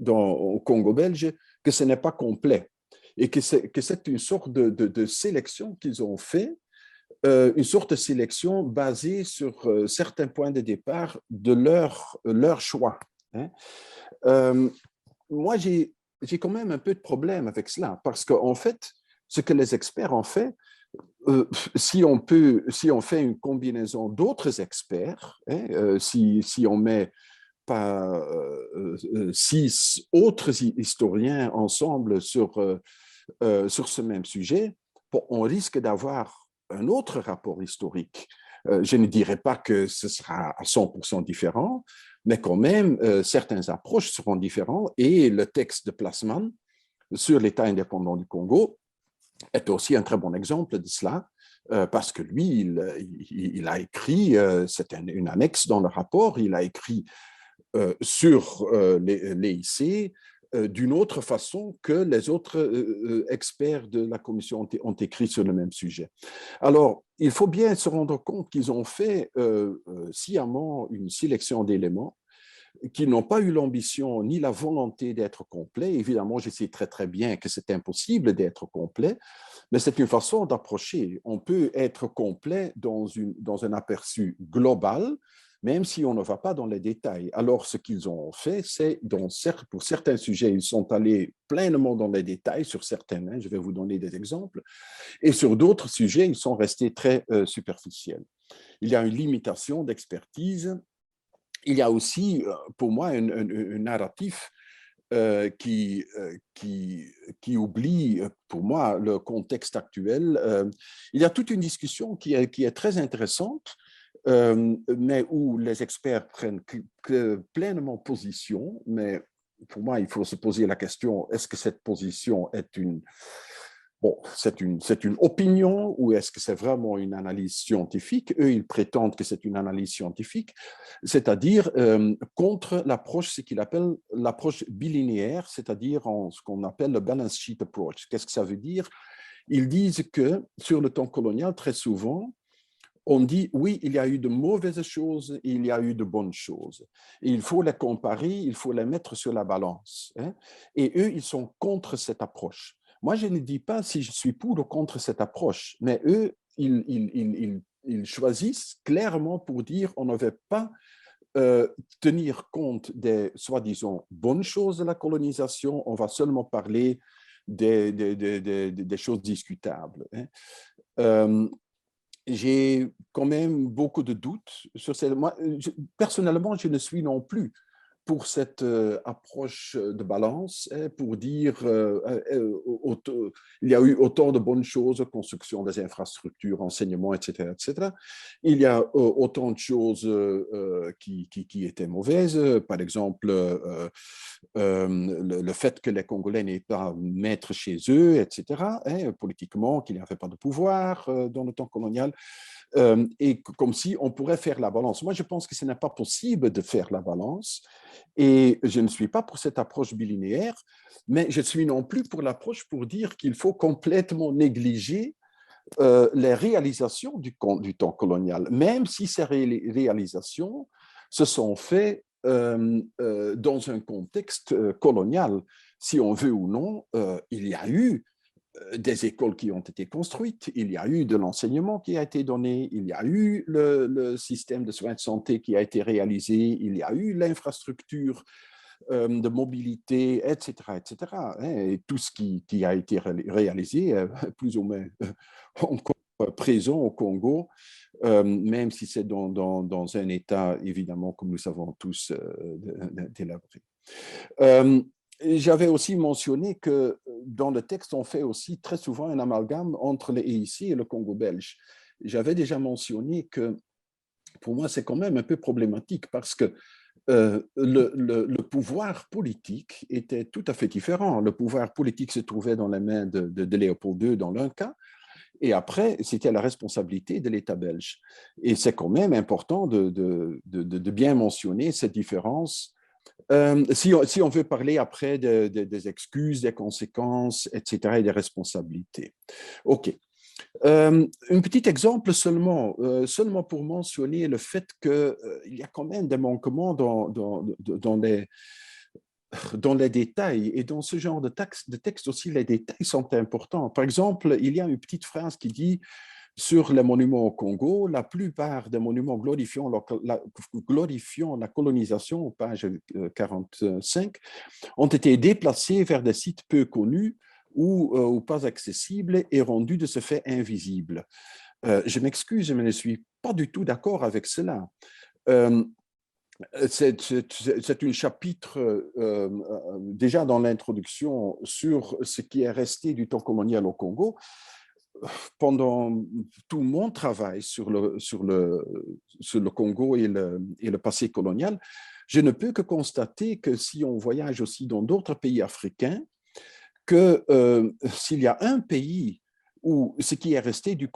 au Congo belge, que ce n'est pas complet. Et que c'est une sorte de sélection qu'ils ont fait, une sorte de sélection basée sur certains points de départ de leur choix. Hein. Moi, j'ai quand même un peu de problème avec cela, parce qu'en fait, ce que les experts ont fait, si on fait une combinaison d'autres experts, hein, si on met pas 6 autres historiens ensemble sur ce même sujet, on risque d'avoir un autre rapport historique. Je ne dirais pas que ce sera à 100% différent, mais quand même, certaines approches seront différentes. Et le texte de Plasman sur l'État indépendant du Congo est aussi un très bon exemple de cela, parce que lui, il a écrit, c'est une annexe dans le rapport, il a écrit sur l'EIC d'une autre façon que les autres experts de la commission ont écrit sur le même sujet. Alors, il faut bien se rendre compte qu'ils ont fait sciemment une sélection d'éléments qui n'ont pas eu l'ambition ni la volonté d'être complets. Évidemment, je sais très, très bien que c'est impossible d'être complet, mais c'est une façon d'approcher. On peut être complet dans un aperçu global, même si on ne va pas dans les détails. Alors, ce qu'ils ont fait, c'est, pour certains sujets, ils sont allés pleinement dans les détails, sur certains, hein, je vais vous donner des exemples, et sur d'autres sujets, ils sont restés très superficiels. Il y a une limitation d'expertise. Il y a aussi, pour moi, un narratif qui oublie, pour moi, le contexte actuel. Il y a toute une discussion qui est très intéressante, mais où les experts prennent pleinement position. Mais pour moi, il faut se poser la question, est-ce que cette position est Bon, c'est une opinion ou est-ce que c'est vraiment une analyse scientifique? Eux, ils prétendent que c'est une analyse scientifique, c'est-à-dire contre l'approche, ce qu'ils appellent l'approche bilinéaire, c'est-à-dire ce qu'on appelle le balance sheet approach. Qu'est-ce que ça veut dire? Ils disent que sur le temps colonial, très souvent, on dit oui, il y a eu de mauvaises choses et il y a eu de bonnes choses. Et il faut les comparer, il faut les mettre sur la balance, hein. Et eux, ils sont contre cette approche. Moi, je ne dis pas si je suis pour ou contre cette approche, mais eux, ils choisissent clairement pour dire on ne va pas tenir compte des soi-disant bonnes choses de la colonisation, on va seulement parler des choses discutables, hein. Euh, j'ai quand même beaucoup de doutes sur cette. Moi, personnellement, je ne suis non plus pour cette approche de balance, hein, pour dire il y a eu autant de bonnes choses, construction des infrastructures, enseignement, etc., etc. Il y a autant de choses qui étaient mauvaises, par exemple le fait que les Congolais n'aient pas maître chez eux, etc., hein, politiquement, qu'il n'y avait pas de pouvoir dans le temps colonial. Et comme si on pourrait faire la balance. Moi, je pense que ce n'est pas possible de faire la balance et je ne suis pas pour cette approche bilinéaire, mais je suis non plus pour l'approche pour dire qu'il faut complètement négliger les réalisations du temps colonial, même si ces réalisations se sont faites dans un contexte colonial. Si on veut ou non, il y a eu des écoles qui ont été construites, il y a eu de l'enseignement qui a été donné, il y a eu le système de soins de santé qui a été réalisé, il y a eu l'infrastructure de mobilité, etc., etc. Et tout ce qui a été réalisé, plus ou moins encore présent au Congo, même si c'est dans un état, évidemment, comme nous savons tous, délabré. J'avais aussi mentionné que dans le texte, on fait aussi très souvent un amalgame entre les EIC et le Congo belge. J'avais déjà mentionné que pour moi, c'est quand même un peu problématique parce que le pouvoir politique était tout à fait différent. Le pouvoir politique se trouvait dans les mains de Léopold II dans l'un cas, et après, c'était la responsabilité de l'État belge. Et c'est quand même important de bien mentionner cette différence. Si on veut parler après des excuses, des conséquences, etc., et des responsabilités. OK. Un petit exemple seulement pour mentionner le fait qu'il y a quand même des manquements dans les détails. Et dans ce genre de texte aussi, les détails sont importants. Par exemple, il y a une petite phrase qui dit sur les monuments au Congo, la plupart des monuments glorifiant la colonisation, page 45, ont été déplacés vers des sites peu connus ou pas accessibles et rendus de ce fait invisibles. Je m'excuse, mais je ne suis pas du tout d'accord avec cela. C'est un chapitre déjà dans l'introduction sur ce qui est resté du temps colonial au Congo. Pendant tout mon travail sur le Congo et le passé colonial, je ne peux que constater que si on voyage aussi dans d'autres pays africains, que s'il y a un pays où ce qui est resté du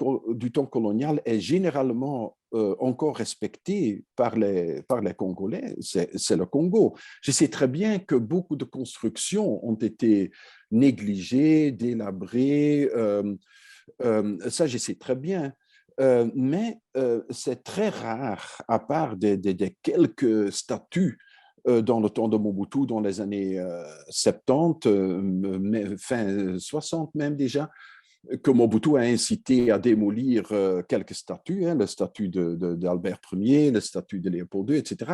temps colonial est généralement encore respecté par les Congolais, c'est le Congo. Je sais très bien que beaucoup de constructions ont été négligées, délabrées, ça je sais très bien. Mais c'est très rare, à part des quelques statues dans le temps de Mobutu, dans les années 70, fin 60 même déjà, que Mobutu a incité à démolir quelques statues, le statut d'Albert Ier, le statut de Léopold II, etc.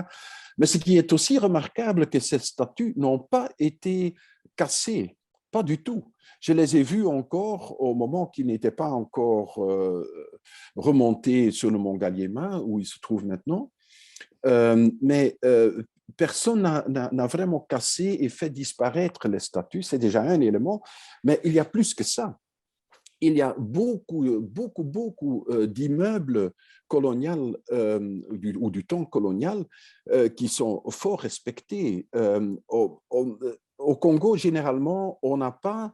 Mais ce qui est aussi remarquable, que ces statues n'ont pas été cassées, pas du tout. Je les ai vues encore au moment qu'ils n'étaient pas encore remontés sur le mont Galliema, où ils se trouvent maintenant. Mais personne n'a vraiment cassé et fait disparaître les statues. C'est déjà un élément, mais il y a plus que ça. Il y a beaucoup d'immeubles coloniaux ou du temps colonial qui sont fort respectés. Au Congo, généralement, on n'a pas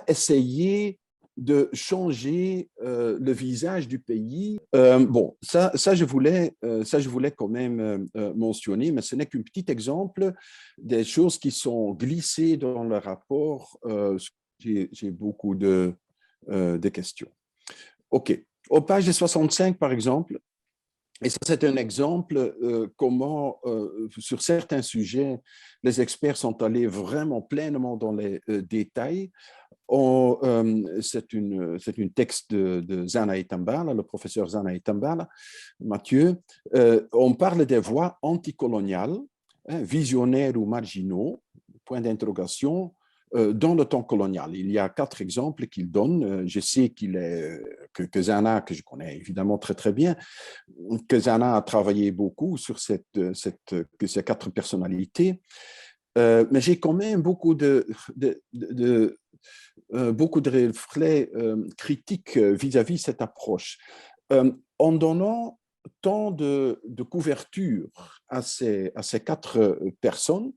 essayé de changer le visage du pays. Bon, ça, je voulais quand même mentionner, mais ce n'est qu'un petit exemple des choses qui sont glissées dans le rapport. J'ai beaucoup de questions. OK. Au page 65, par exemple, et ça, c'est un exemple comment, sur certains sujets, les experts sont allés vraiment pleinement dans les détails. C'est une texte de Zana Itambala, le professeur Zana Itambala, Mathieu. On parle des voies anticoloniales, visionnaires ou marginaux, point d'interrogation, dans le temps colonial. Il y a 4 exemples qu'il donne. Je sais que Zana, que je connais évidemment très très bien, que Zana a travaillé beaucoup sur ces 4 personnalités. Mais j'ai quand même beaucoup de reflets critiques vis-à-vis de cette approche. En donnant tant de couverture à ces 4 personnes,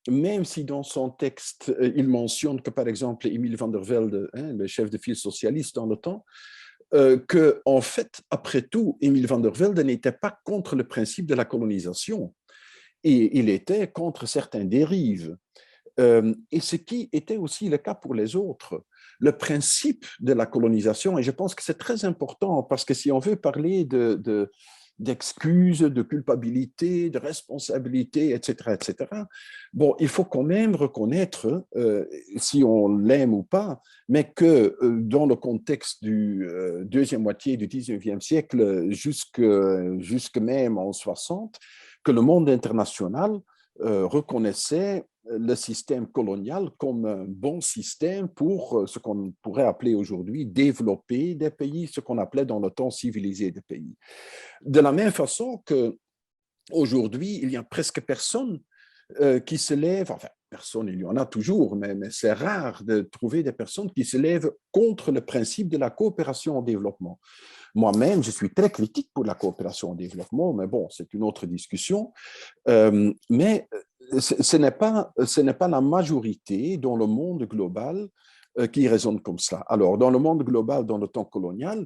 même si dans son texte, il mentionne que, par exemple, Emile van der Velde, le chef de file socialiste dans le temps, que, en fait, après tout, Emile van der Velde n'était pas contre le principe de la colonisation. Et il était contre certaines dérives. Et ce qui était aussi le cas pour les autres. Le principe de la colonisation, et je pense que c'est très important, parce que si on veut parler d'excuses, de culpabilité, de responsabilité, etc., bon, il faut quand même reconnaître, si on l'aime ou pas, mais que dans le contexte du deuxième moitié du 19e siècle, jusque même en 60, que le monde international reconnaissait le système colonial comme un bon système pour ce qu'on pourrait appeler aujourd'hui développer des pays, ce qu'on appelait dans le temps civiliser des pays. De la même façon qu'aujourd'hui, il n'y a presque personne qui se lève, enfin, personne, il y en a toujours, mais c'est rare de trouver des personnes qui se lèvent contre le principe de la coopération au développement. Moi-même, je suis très critique pour la coopération au développement, mais bon, c'est une autre discussion. Mais ce n'est pas la majorité dans le monde global qui raisonne comme ça. Alors, dans le monde global, dans le temps colonial,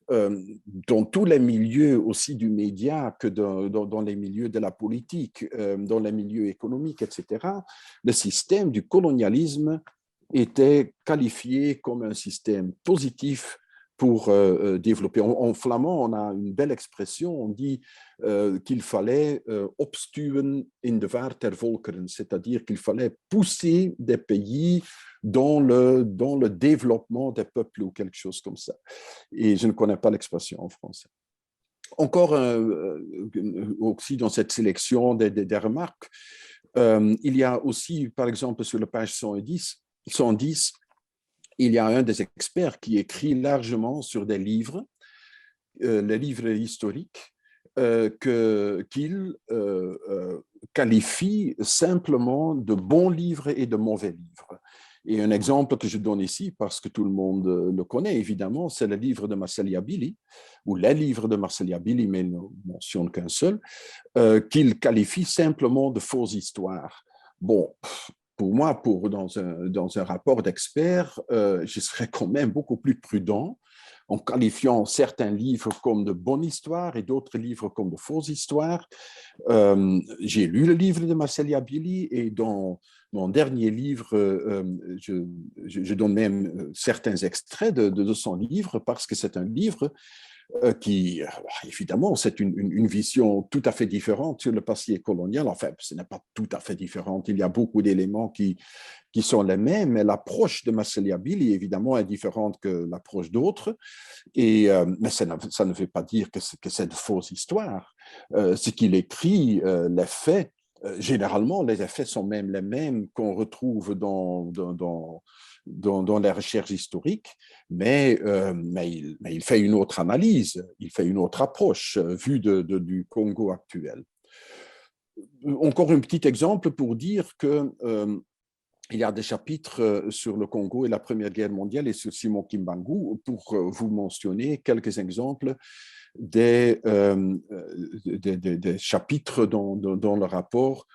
dans tous les milieux aussi du média que dans les milieux de la politique, dans les milieux économiques, etc., le système du colonialisme était qualifié comme un système positif pour développer. En flamand, on a une belle expression, on dit qu'il fallait opstuwen in de vaart der volkeren, c'est-à-dire qu'il fallait pousser des pays dans le développement des peuples ou quelque chose comme ça. Et je ne connais pas l'expression en français. Encore aussi dans cette sélection des remarques, il y a aussi, par exemple, sur la page 110, il y a un des experts qui écrit largement sur des livres, les livres historiques, qu'il qualifie simplement de bons livres et de mauvais livres. Et un exemple que je donne ici, parce que tout le monde le connaît évidemment, c'est le livre de Marcel Yabili, ou les livres de Marcel Yabili, mais il ne mentionne qu'un seul, qu'il qualifie simplement de fausses histoires. Bon, pour moi, dans un rapport d'expert, je serais quand même beaucoup plus prudent en qualifiant certains livres comme de bonnes histoires et d'autres livres comme de fausses histoires. J'ai lu le livre de Marcel Yabili et dans mon dernier livre, je donne même certains extraits de son livre parce que c'est un livre qui, évidemment, c'est une vision tout à fait différente sur le passé colonial. Enfin, ce n'est pas tout à fait différent. Il y a beaucoup d'éléments qui sont les mêmes, mais l'approche de Massiliabili, évidemment, est différente que l'approche d'autres. Mais ça ne veut pas dire que c'est de fausses histoires. Ce qu'il écrit, les faits, généralement, les effets sont même les mêmes qu'on retrouve dans les recherches historiques, mais il fait une autre analyse, il fait une autre approche vue du Congo actuel. Encore un petit exemple pour dire que il y a des chapitres sur le Congo et la Première Guerre mondiale et sur Simon Kimbangu pour vous mentionner quelques exemples des chapitres dans le rapport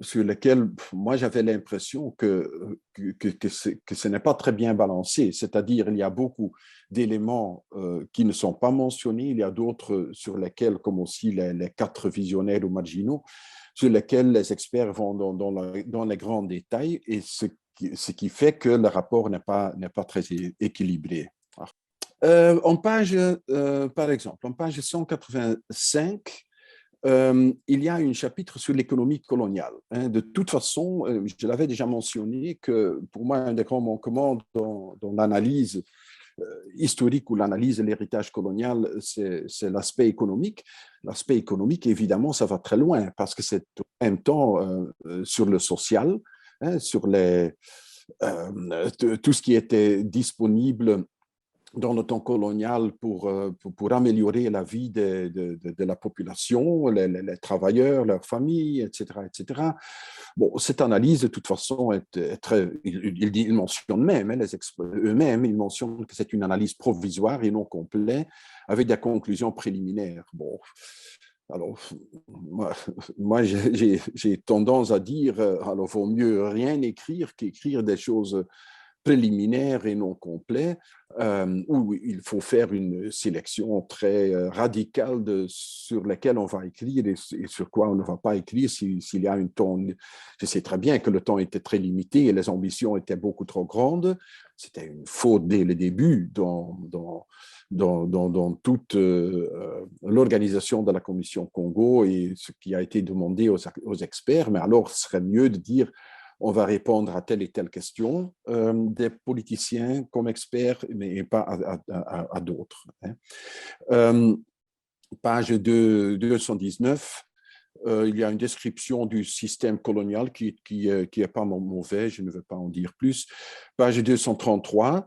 sur lesquels moi j'avais l'impression que ce n'est pas très bien balancé. C'est-à-dire il y a beaucoup d'éléments qui ne sont pas mentionnés, il y a d'autres sur lesquels, comme aussi les quatre visionnaires ou marginaux, sur lesquels les experts vont dans les grands détails, et ce qui fait que le rapport n'est pas très équilibré. Par exemple, en page 185, il y a un chapitre sur l'économie coloniale. De toute façon, je l'avais déjà mentionné que pour moi, un des grands manquements dans l'analyse historique ou l'analyse de l'héritage colonial, c'est l'aspect économique. L'aspect économique, évidemment, ça va très loin parce que c'est en même temps sur le social, sur tout ce qui était disponible dans le temps colonial pour améliorer la vie de la population, les travailleurs, leurs familles, etc., etc. Bon, cette analyse, de toute façon, est très... Ils mentionnent même, eux-mêmes, ils mentionnent que c'est une analyse provisoire et non complète, avec des conclusions préliminaires. Bon, alors, moi j'ai tendance à dire, alors, vaut mieux rien écrire qu'écrire des choses préliminaires et non complets, où il faut faire une sélection très radicale sur lesquelles on va écrire et sur quoi on ne va pas écrire s'il y a un temps. Je sais très bien que le temps était très limité et les ambitions étaient beaucoup trop grandes. C'était une faute dès le début dans toute l'organisation de la Commission Congo et ce qui a été demandé aux experts. Mais alors, ce serait mieux de dire on va répondre à telle et telle question des politiciens comme experts, mais pas à d'autres. Page 219, il y a une description du système colonial qui est pas mauvais, je ne veux pas en dire plus. Page 233,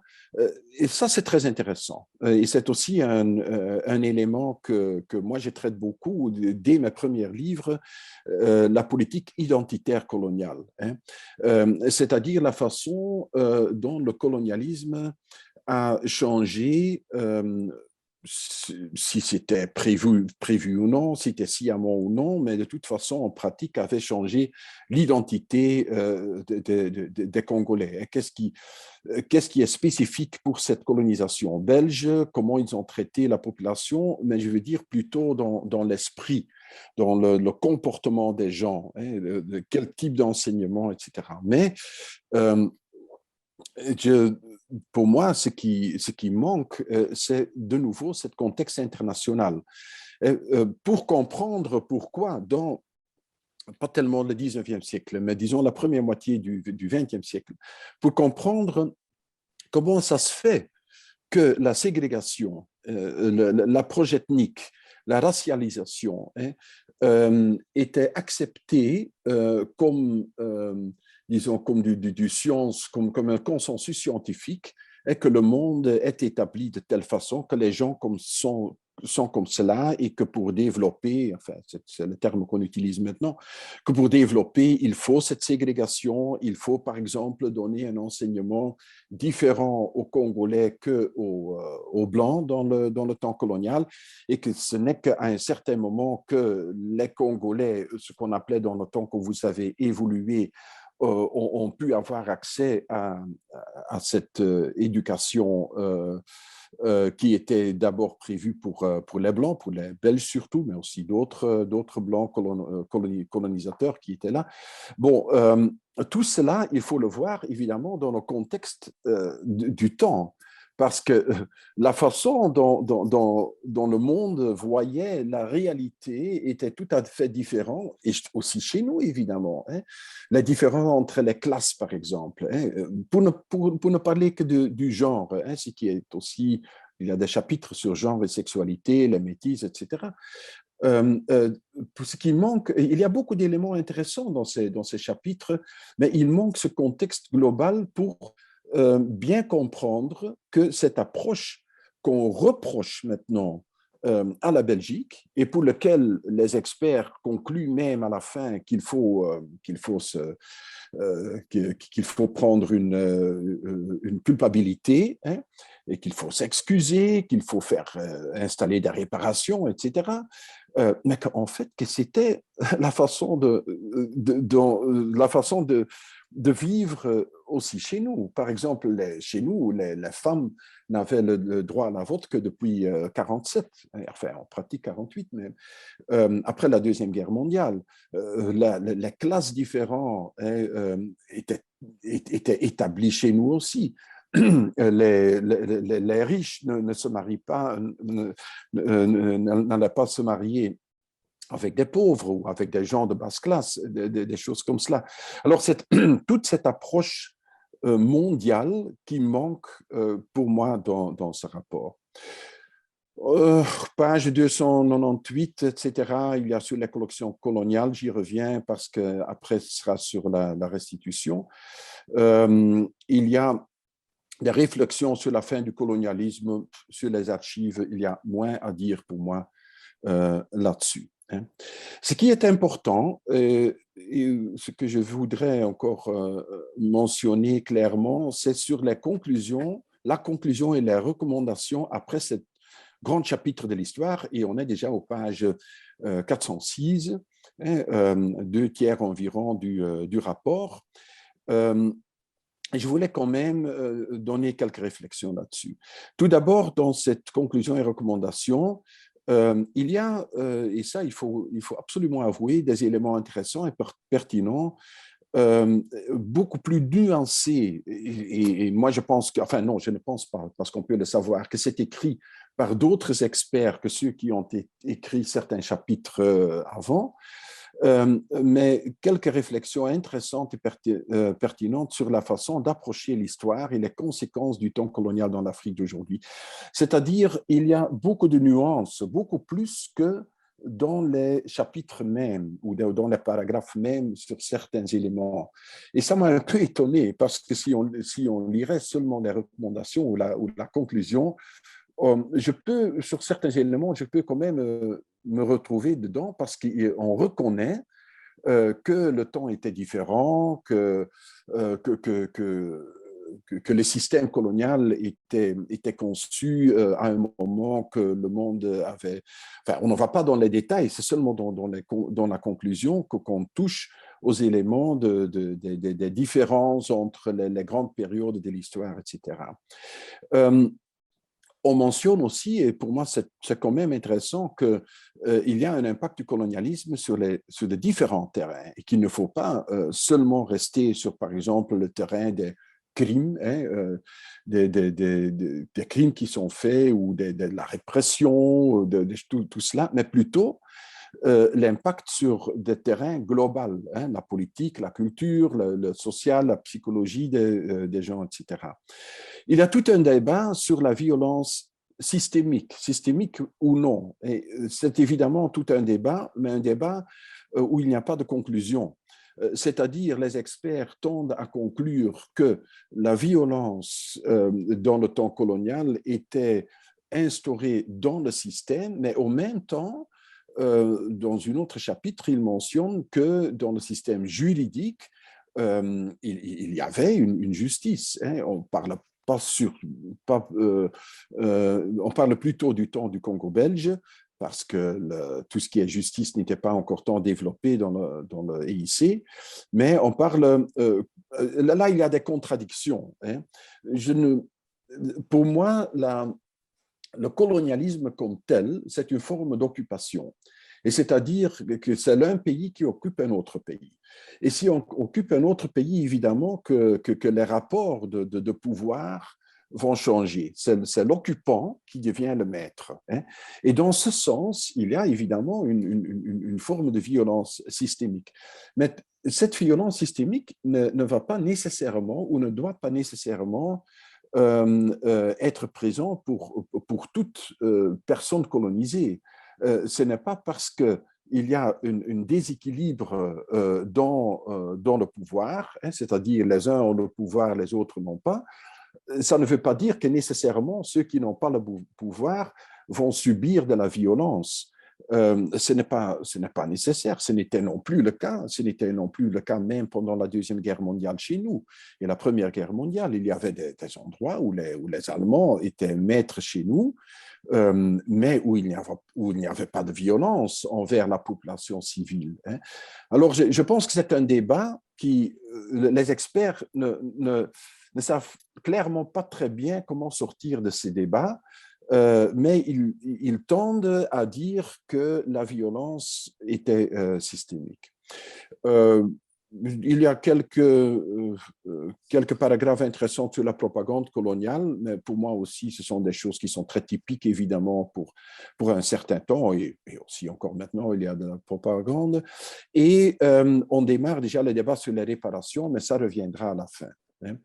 et ça c'est très intéressant. Et c'est aussi un élément que moi je traite beaucoup dès mes premiers livres, la politique identitaire coloniale. C'est-à-dire la façon dont le colonialisme a changé si c'était prévu ou non, si c'était sciemment ou non, mais de toute façon, en pratique, avait changé l'identité des Congolais. Qu'est-ce qui est spécifique pour cette colonisation belge? Comment ils ont traité la population? Mais je veux dire plutôt dans l'esprit, dans le comportement des gens, quel type d'enseignement, etc. Mais pour moi, ce qui manque, c'est de nouveau ce contexte international. Pour comprendre pourquoi, pas tellement le 19e siècle, mais disons la première moitié du 20e siècle, pour comprendre comment ça se fait que la ségrégation, l'approche ethnique, la racialisation était acceptée disons, comme du science, comme un consensus scientifique, et que le monde est établi de telle façon que les gens sont comme cela et que pour développer, enfin, c'est le terme qu'on utilise maintenant, que pour développer, il faut cette ségrégation, il faut par exemple donner un enseignement différent aux Congolais qu'aux Blancs dans le temps colonial, et que ce n'est qu'à un certain moment que les Congolais, ce qu'on appelait dans le temps que vous avez évolué, ont pu avoir accès à cette éducation qui était d'abord prévue pour les Blancs, pour les Belges surtout, mais aussi d'autres Blancs colonisateurs qui étaient là. Bon, tout cela, il faut le voir évidemment dans le contexte du temps. parce que la façon dont le monde voyait la réalité était tout à fait différente, et aussi chez nous, évidemment. Hein. La différence entre les classes, par exemple, hein, pour ne parler que du genre, hein, ce qui est aussi, il y a des chapitres sur genre et sexualité, les métis, etc. Pour ce qui manque, il y a beaucoup d'éléments intéressants dans ces chapitres, mais il manque ce contexte global pour bien comprendre que cette approche qu'on reproche maintenant à la Belgique et pour lequel les experts concluent même à la fin qu'il faut prendre une culpabilité, hein, et qu'il faut s'excuser, qu'il faut faire installer des réparations, etc. Mais qu'en fait, que c'était la façon de vivre aussi chez nous. Par exemple, chez nous, les femmes n'avaient le droit à la vote que depuis 1947, enfin en pratique 1948 même, après la Deuxième Guerre mondiale. Les classes différentes étaient établies chez nous aussi. Les riches ne se marient pas, n'allaient pas se marier avec des pauvres ou avec des gens de basse classe, des choses comme cela. Alors, toute cette approche mondiale qui manque pour moi dans ce rapport. Page 298, etc. Il y a sur les collections coloniales, j'y reviens parce qu'après, ce sera sur la restitution. Il y a des réflexions sur la fin du colonialisme, sur les archives. Il y a moins à dire pour moi là-dessus. Hein. Ce qui est important, et ce que je voudrais encore mentionner clairement, c'est sur les conclusions, la conclusion et les recommandations après cette grand chapitre de l'histoire, et on est déjà aux pages 406, hein, 2/3 environ du rapport. Je voulais quand même donner quelques réflexions là-dessus. Tout d'abord, dans cette conclusion et recommandation, il y a, et ça il faut absolument avouer, des éléments intéressants et pertinents, beaucoup plus nuancés. Et moi, je pense que, enfin non, je ne pense pas, parce qu'on peut le savoir, que c'est écrit par d'autres experts que ceux qui ont écrit certains chapitres avant. Mais quelques réflexions intéressantes et pertinentes sur la façon d'approcher l'histoire et les conséquences du temps colonial dans l'Afrique d'aujourd'hui. C'est-à-dire, il y a beaucoup de nuances, beaucoup plus que dans les chapitres mêmes ou dans les paragraphes mêmes sur certains éléments. Et ça m'a un peu étonné parce que si on lirait seulement les recommandations ou la conclusion, sur certains éléments, je peux quand même me retrouver dedans parce qu'on reconnaît que le temps était différent, que le système colonial était conçu à un moment que le monde avait... Enfin, on ne va pas dans les détails, c'est seulement dans la conclusion qu'on touche aux éléments des différences entre les grandes périodes de l'histoire, etc. On mentionne aussi, et pour moi c'est quand même intéressant, qu'il y a un impact du colonialisme sur les différents terrains et qu'il ne faut pas seulement rester sur, par exemple, le terrain des crimes, hein, des crimes qui sont faits ou de la répression, tout cela, mais plutôt l'impact sur des terrains globaux, hein, la politique, la culture, le social, la psychologie des gens, etc. Il y a tout un débat sur la violence systémique ou non. Et c'est évidemment tout un débat, mais un débat où il n'y a pas de conclusion. C'est-à-dire, les experts tendent à conclure que la violence dans le temps colonial était instaurée dans le système, mais en même temps, dans un autre chapitre, il mentionne que dans le système juridique, il y avait une justice. Hein. On parle on parle plutôt du temps du Congo belge, parce que tout ce qui est justice n'était pas encore tant développé dans le EIC, mais on parle... là, il y a des contradictions. Hein. Pour moi, le colonialisme comme tel, c'est une forme d'occupation. Et c'est-à-dire que c'est l'un pays qui occupe un autre pays. Et si on occupe un autre pays, évidemment que les rapports de pouvoir vont changer. C'est l'occupant qui devient le maître. Hein. Et dans ce sens, il y a évidemment une forme de violence systémique. Mais cette violence systémique ne va pas nécessairement ou ne doit pas nécessairement être présent pour toute personne colonisée. Ce n'est pas parce qu'il y a un déséquilibre dans le pouvoir, hein, c'est-à-dire les uns ont le pouvoir, les autres n'ont pas, ça ne veut pas dire que nécessairement ceux qui n'ont pas le pouvoir vont subir de la violence. Ce n'est pas nécessaire, ce n'était non plus le cas, ce n'était non plus le cas même pendant la Deuxième Guerre mondiale chez nous. Et la Première Guerre mondiale, il y avait des endroits où les Allemands étaient maîtres chez nous, mais où il n'y avait pas de violence envers la population civile. Hein. Alors, je pense que c'est un débat qui, les experts ne savent clairement pas très bien comment sortir de ces débats, mais ils tendent à dire que la violence était systémique. Il y a quelques paragraphes intéressants sur la propagande coloniale, mais pour moi aussi, ce sont des choses qui sont très typiques, évidemment, pour un certain temps, et aussi encore maintenant, il y a de la propagande. Et on démarre déjà le débat sur les réparations, mais ça reviendra à la fin. Hein.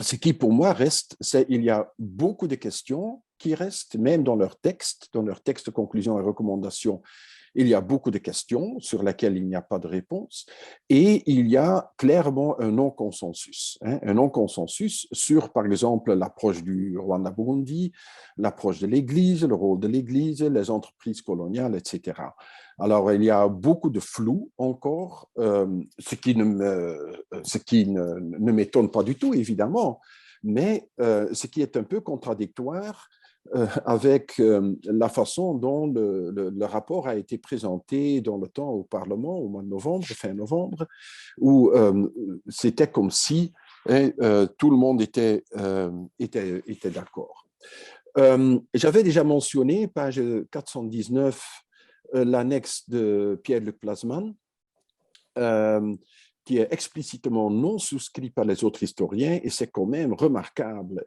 Ce qui, pour moi, reste, c'est qu'il y a beaucoup de questions qui restent, même dans leurs textes de conclusion et recommandations. Il y a beaucoup de questions sur lesquelles il n'y a pas de réponse et il y a clairement un non-consensus. Hein, un non-consensus sur, par exemple, l'approche du Rwanda-Burundi, l'approche de l'Église, le rôle de l'Église, les entreprises coloniales, etc. Alors, il y a beaucoup de flou encore, ce qui ne m'étonne pas du tout, évidemment, mais ce qui est un peu contradictoire avec la façon dont le rapport a été présenté dans le temps au Parlement au mois de novembre, fin novembre, où c'était comme si tout le monde était d'accord. J'avais déjà mentionné, page 419, l'annexe de Pierre-Luc Plasman, qui est explicitement non souscrit par les autres historiens, et c'est quand même remarquable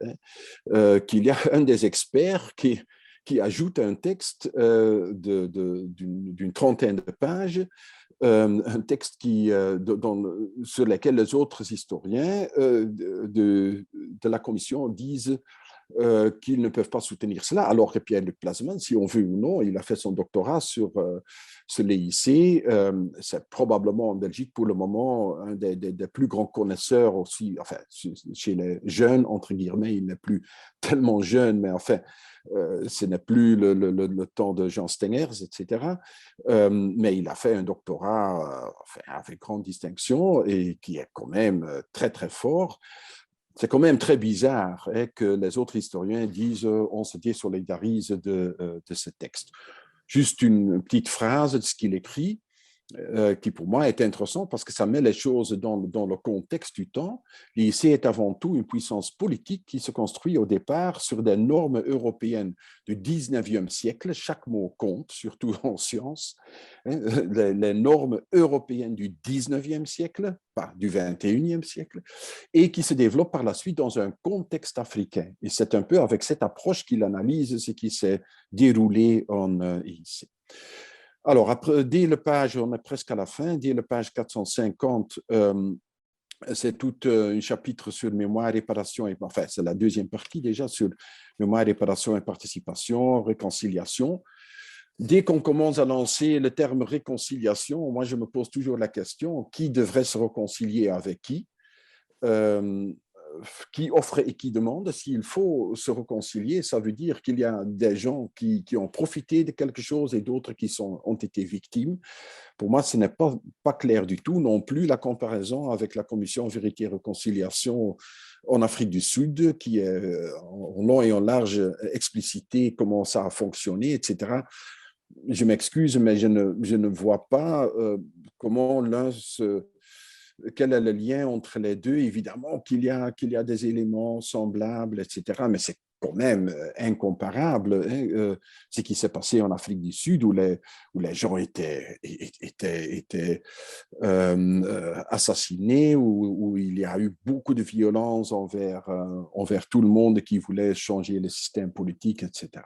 qu'il y a un des experts qui ajoute un texte d'une trentaine de pages, un texte sur lequel les autres historiens de la commission disent qu'ils ne peuvent pas soutenir cela, alors que Pierre-Luc Plasman, si on veut ou non, il a fait son doctorat sur l'EIC. C'est probablement en Belgique pour le moment un des plus grands connaisseurs aussi, enfin, chez les jeunes, entre guillemets, il n'est plus tellement jeune, mais enfin, ce n'est plus le temps de Jean Stengers, etc. Mais il a fait un doctorat enfin, avec grande distinction et qui est quand même très, très fort. C'est quand même très bizarre hein, que les autres historiens disent on se désolidarise de ce texte. Juste une petite phrase de ce qu'il écrit, qui pour moi est intéressant parce que ça met les choses dans le contexte du temps. L'IEC est avant tout une puissance politique qui se construit au départ sur des normes européennes du 19e siècle. Chaque mot compte, surtout en sciences. Les normes européennes du 19e siècle, pas du 21e siècle, et qui se développent par la suite dans un contexte africain. Et c'est un peu avec cette approche qu'il analyse ce qui s'est déroulé en IEC. Alors, après, dès le page, on est presque à la fin, dès le page 450, c'est tout un chapitre sur mémoire, réparation, enfin, c'est la deuxième partie déjà sur mémoire, réparation et participation, réconciliation. Dès qu'on commence à lancer le terme réconciliation, moi, je me pose toujours la question, qui devrait se réconcilier avec qui offre et qui demande. S'il faut se réconcilier, ça veut dire qu'il y a des gens qui ont profité de quelque chose et d'autres qui ont été victimes. Pour moi, ce n'est pas clair du tout non plus la comparaison avec la Commission Vérité et Réconciliation en Afrique du Sud, qui est en long et en large explicité comment ça a fonctionné, etc. Je m'excuse, mais je ne vois pas comment quel est le lien entre les deux. Évidemment qu'il y a des éléments semblables, etc. Mais c'est quand même incomparable, hein, ce qui s'est passé en Afrique du Sud où les gens étaient assassinés, où il y a eu beaucoup de violence envers tout le monde qui voulait changer le système politique, etc.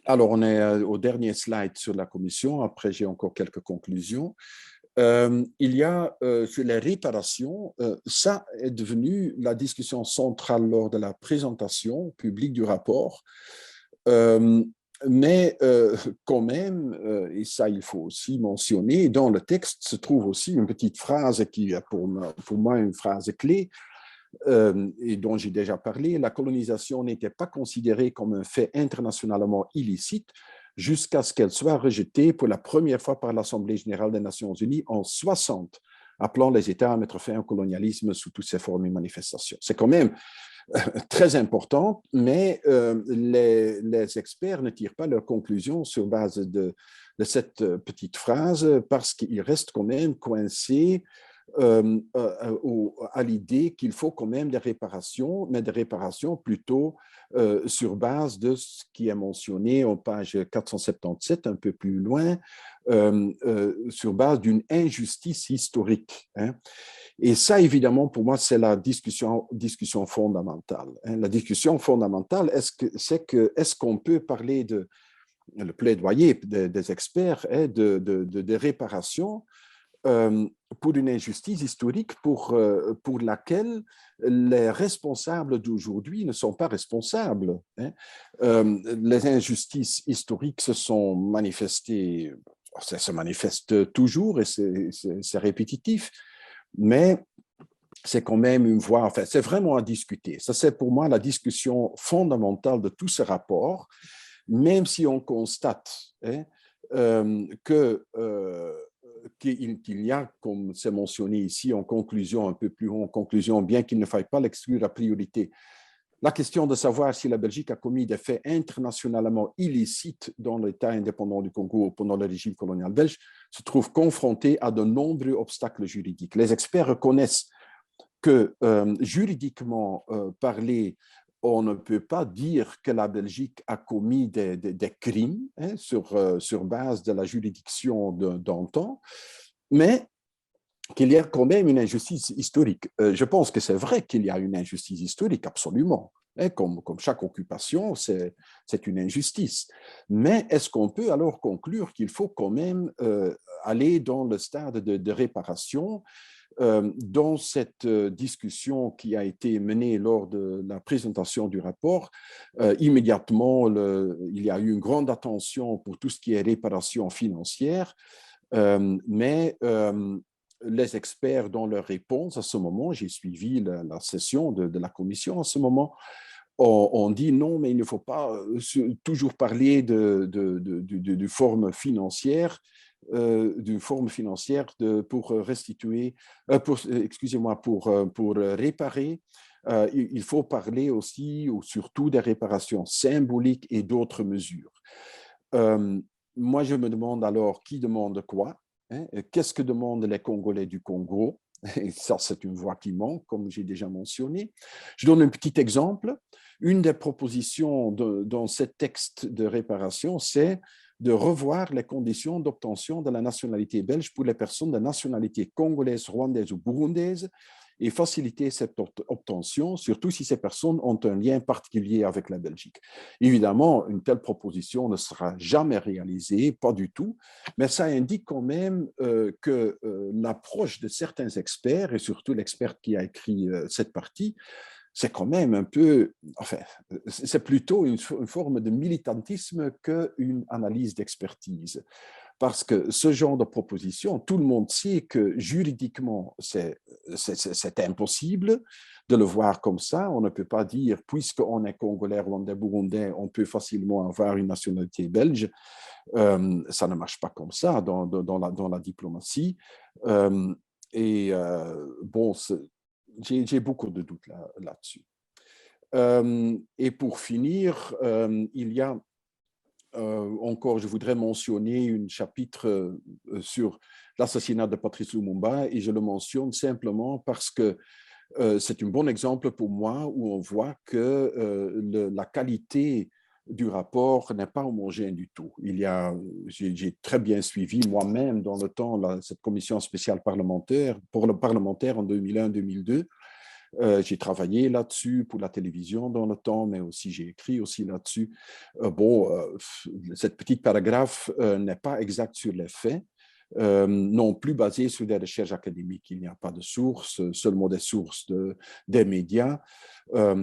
Alors, on est au dernier slide sur la commission. Après, j'ai encore quelques conclusions. Il y a sur les réparations, ça est devenu la discussion centrale lors de la présentation publique du rapport. Mais quand même, et ça il faut aussi mentionner, dans le texte se trouve aussi une petite phrase qui est pour moi une phrase clé, et dont j'ai déjà parlé. La colonisation n'était pas considérée comme un fait internationalement illicite jusqu'à ce qu'elle soit rejetée pour la première fois par l'Assemblée générale des Nations unies en 1960, appelant les États à mettre fin au colonialisme sous toutes ses formes et manifestations. C'est quand même très important, mais les experts ne tirent pas leurs conclusions sur base de cette petite phrase parce qu'ils restent quand même coincés à l'idée qu'il faut quand même des réparations, mais des réparations plutôt sur base de ce qui est mentionné en page 477, un peu plus loin, sur base d'une injustice historique. Hein. Et ça, évidemment, pour moi, c'est la discussion fondamentale. Hein. La discussion fondamentale, est-ce qu'on peut parler de le plaidoyer des experts est de réparation pour une injustice historique pour laquelle les responsables d'aujourd'hui ne sont pas responsables. Hein. Les injustices historiques se sont manifestées, ça se manifeste toujours et c'est répétitif, mais c'est quand même une voie, enfin, c'est vraiment à discuter. Ça, c'est pour moi la discussion fondamentale de tout ce rapport, même si on constate hein, qu'il y a, comme c'est mentionné ici, en conclusion, un peu plus haut, en conclusion, bien qu'il ne faille pas l'exclure à priorité, la question de savoir si la Belgique a commis des faits internationalement illicites dans l'État indépendant du Congo pendant le régime colonial belge se trouve confrontée à de nombreux obstacles juridiques. Les experts reconnaissent que juridiquement parlé, on ne peut pas dire que la Belgique a commis des crimes hein, sur base de la juridiction d'antan, mais qu'il y a quand même une injustice historique. Je pense que c'est vrai qu'il y a une injustice historique, absolument. Hein, comme chaque occupation, c'est une injustice. Mais est-ce qu'on peut alors conclure qu'il faut quand même aller dans le stade de réparation dans cette discussion qui a été menée lors de la présentation du rapport, immédiatement, il y a eu une grande attention pour tout ce qui est réparation financière, mais les experts, dans leur réponse à ce moment, j'ai suivi la session de la commission à ce moment, on dit non, mais il ne faut pas toujours parler de forme financière, pour restituer, pour réparer. Il faut parler aussi ou surtout des réparations symboliques et d'autres mesures. Moi, je me demande alors qui demande quoi, hein, qu'est-ce que demandent les Congolais du Congo? Et ça, c'est une voix qui manque, comme j'ai déjà mentionné. Je donne un petit exemple. Une des propositions dans ce texte de réparation, c'est de revoir les conditions d'obtention de la nationalité belge pour les personnes de nationalité congolaise, rwandaise ou burundaise et faciliter cette obtention, surtout si ces personnes ont un lien particulier avec la Belgique. Évidemment, une telle proposition ne sera jamais réalisée, pas du tout, mais ça indique quand même que l'approche de certains experts, et surtout l'expert qui a écrit cette partie, c'est quand même un peu, enfin, c'est plutôt une forme de militantisme qu'une analyse d'expertise. Parce que ce genre de proposition, tout le monde sait que juridiquement, c'est impossible de le voir comme ça. On ne peut pas dire, puisqu'on est congolais, rwandais, burundais, on peut facilement avoir une nationalité belge. Ça ne marche pas comme ça dans la diplomatie. Bon, j'ai beaucoup de doutes là-dessus. Et pour finir, il y a encore, je voudrais mentionner un chapitre sur l'assassinat de Patrice Lumumba et je le mentionne simplement parce que c'est un bon exemple pour moi où on voit que la qualité du rapport n'est pas homogène du tout. J'ai très bien suivi moi-même dans le temps cette commission spéciale parlementaire pour le parlementaire en 2001-2002. J'ai travaillé là-dessus pour la télévision dans le temps, mais aussi j'ai écrit aussi là-dessus. Cette petite paragraphe n'est pas exacte sur les faits. Non plus basé sur des recherches académiques. Il n'y a pas de sources, seulement des sources des médias.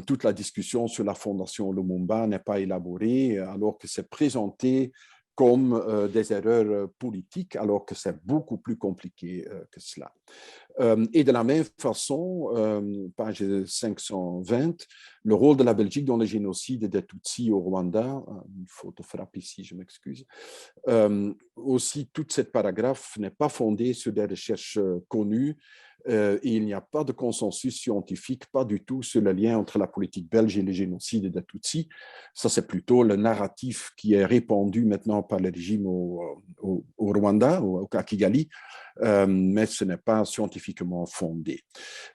Toute la discussion sur la Fondation Lumumba n'est pas élaborée, alors que c'est présenté comme des erreurs politiques, alors que c'est beaucoup plus compliqué que cela. Et de la même façon, page 520, le rôle de la Belgique dans le génocide des Tutsis au Rwanda, une faute de frappe ici, je m'excuse. Aussi, toute cette paragraphe n'est pas fondée sur des recherches connues et il n'y a pas de consensus scientifique, pas du tout sur le lien entre la politique belge et le génocide des Tutsis. Ça, c'est plutôt le narratif qui est répandu maintenant par le régime au Rwanda, à Kigali, mais ce n'est pas scientifiquement fondé.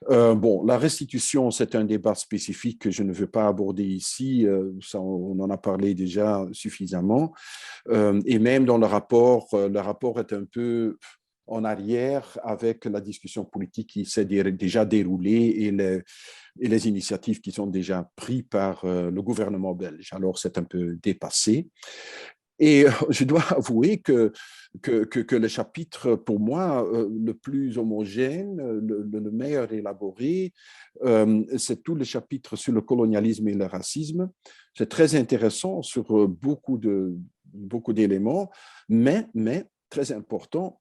La restitution, c'est un débat spécifique que je ne veux pas aborder ici. Ça, on en a parlé déjà suffisamment. Et même dans le rapport est un peu en arrière avec la discussion politique qui s'est déjà déroulée et les initiatives qui sont déjà prises par le gouvernement belge. Alors, c'est un peu dépassé. Et je dois avouer que le chapitre, pour moi, le plus homogène, le meilleur élaboré, c'est tout le chapitre sur le colonialisme et le racisme. C'est très intéressant sur beaucoup d'éléments, mais très important,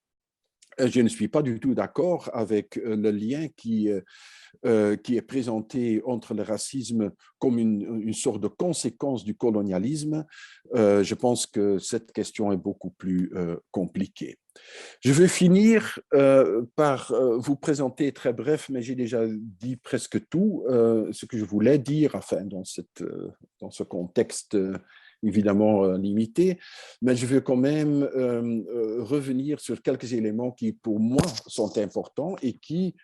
je ne suis pas du tout d'accord avec le lien qui est présenté entre le racisme comme une sorte de conséquence du colonialisme. Je pense que cette question est beaucoup plus compliquée. Je vais finir par vous présenter très bref, mais j'ai déjà dit presque tout ce que je voulais dire, enfin, dans ce contexte évidemment limité, mais je veux quand même revenir sur quelques éléments qui, pour moi, sont importants et qui,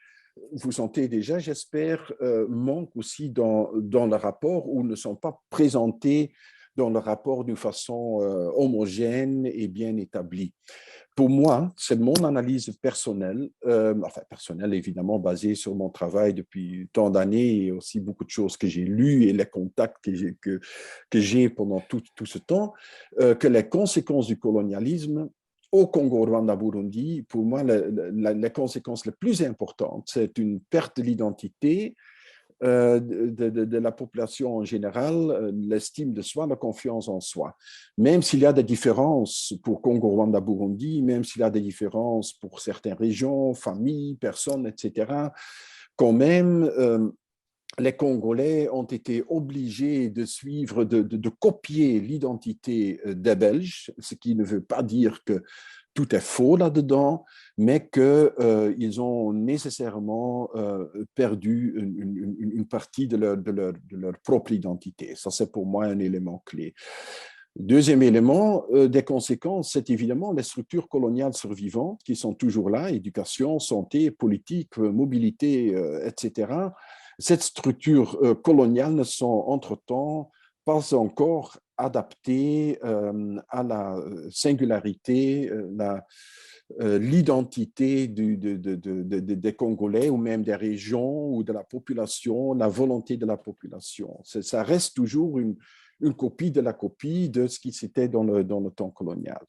vous sentez déjà, j'espère, manquent aussi dans le rapport ou ne sont pas présentés dans le rapport d'une façon homogène et bien établie. Pour moi, c'est mon analyse personnelle, personnelle évidemment basée sur mon travail depuis tant d'années et aussi beaucoup de choses que j'ai lues et les contacts que j'ai pendant tout ce temps, que les conséquences du colonialisme au Congo, Rwanda, Burundi, pour moi, les conséquences les plus importantes, c'est une perte de l'identité, de la population en général, l'estime de soi, la confiance en soi. Même s'il y a des différences pour Congo, Rwanda, Burundi, même s'il y a des différences pour certaines régions, familles, personnes, etc., quand même, les Congolais ont été obligés de suivre, de copier l'identité des Belges, ce qui ne veut pas dire que tout est faux là-dedans, mais qu'ils ont nécessairement perdu une partie de leur propre identité. Ça, c'est pour moi un élément clé. Deuxième élément des conséquences, c'est évidemment les structures coloniales survivantes qui sont toujours là, éducation, santé, politique, mobilité, etc. Cette structure coloniale ne sont entre-temps pas encore adaptées à la singularité, l'identité des Congolais ou même des régions ou de la population, la volonté de la population. Ça reste toujours une copie de la copie de ce qui c'était dans le temps colonial.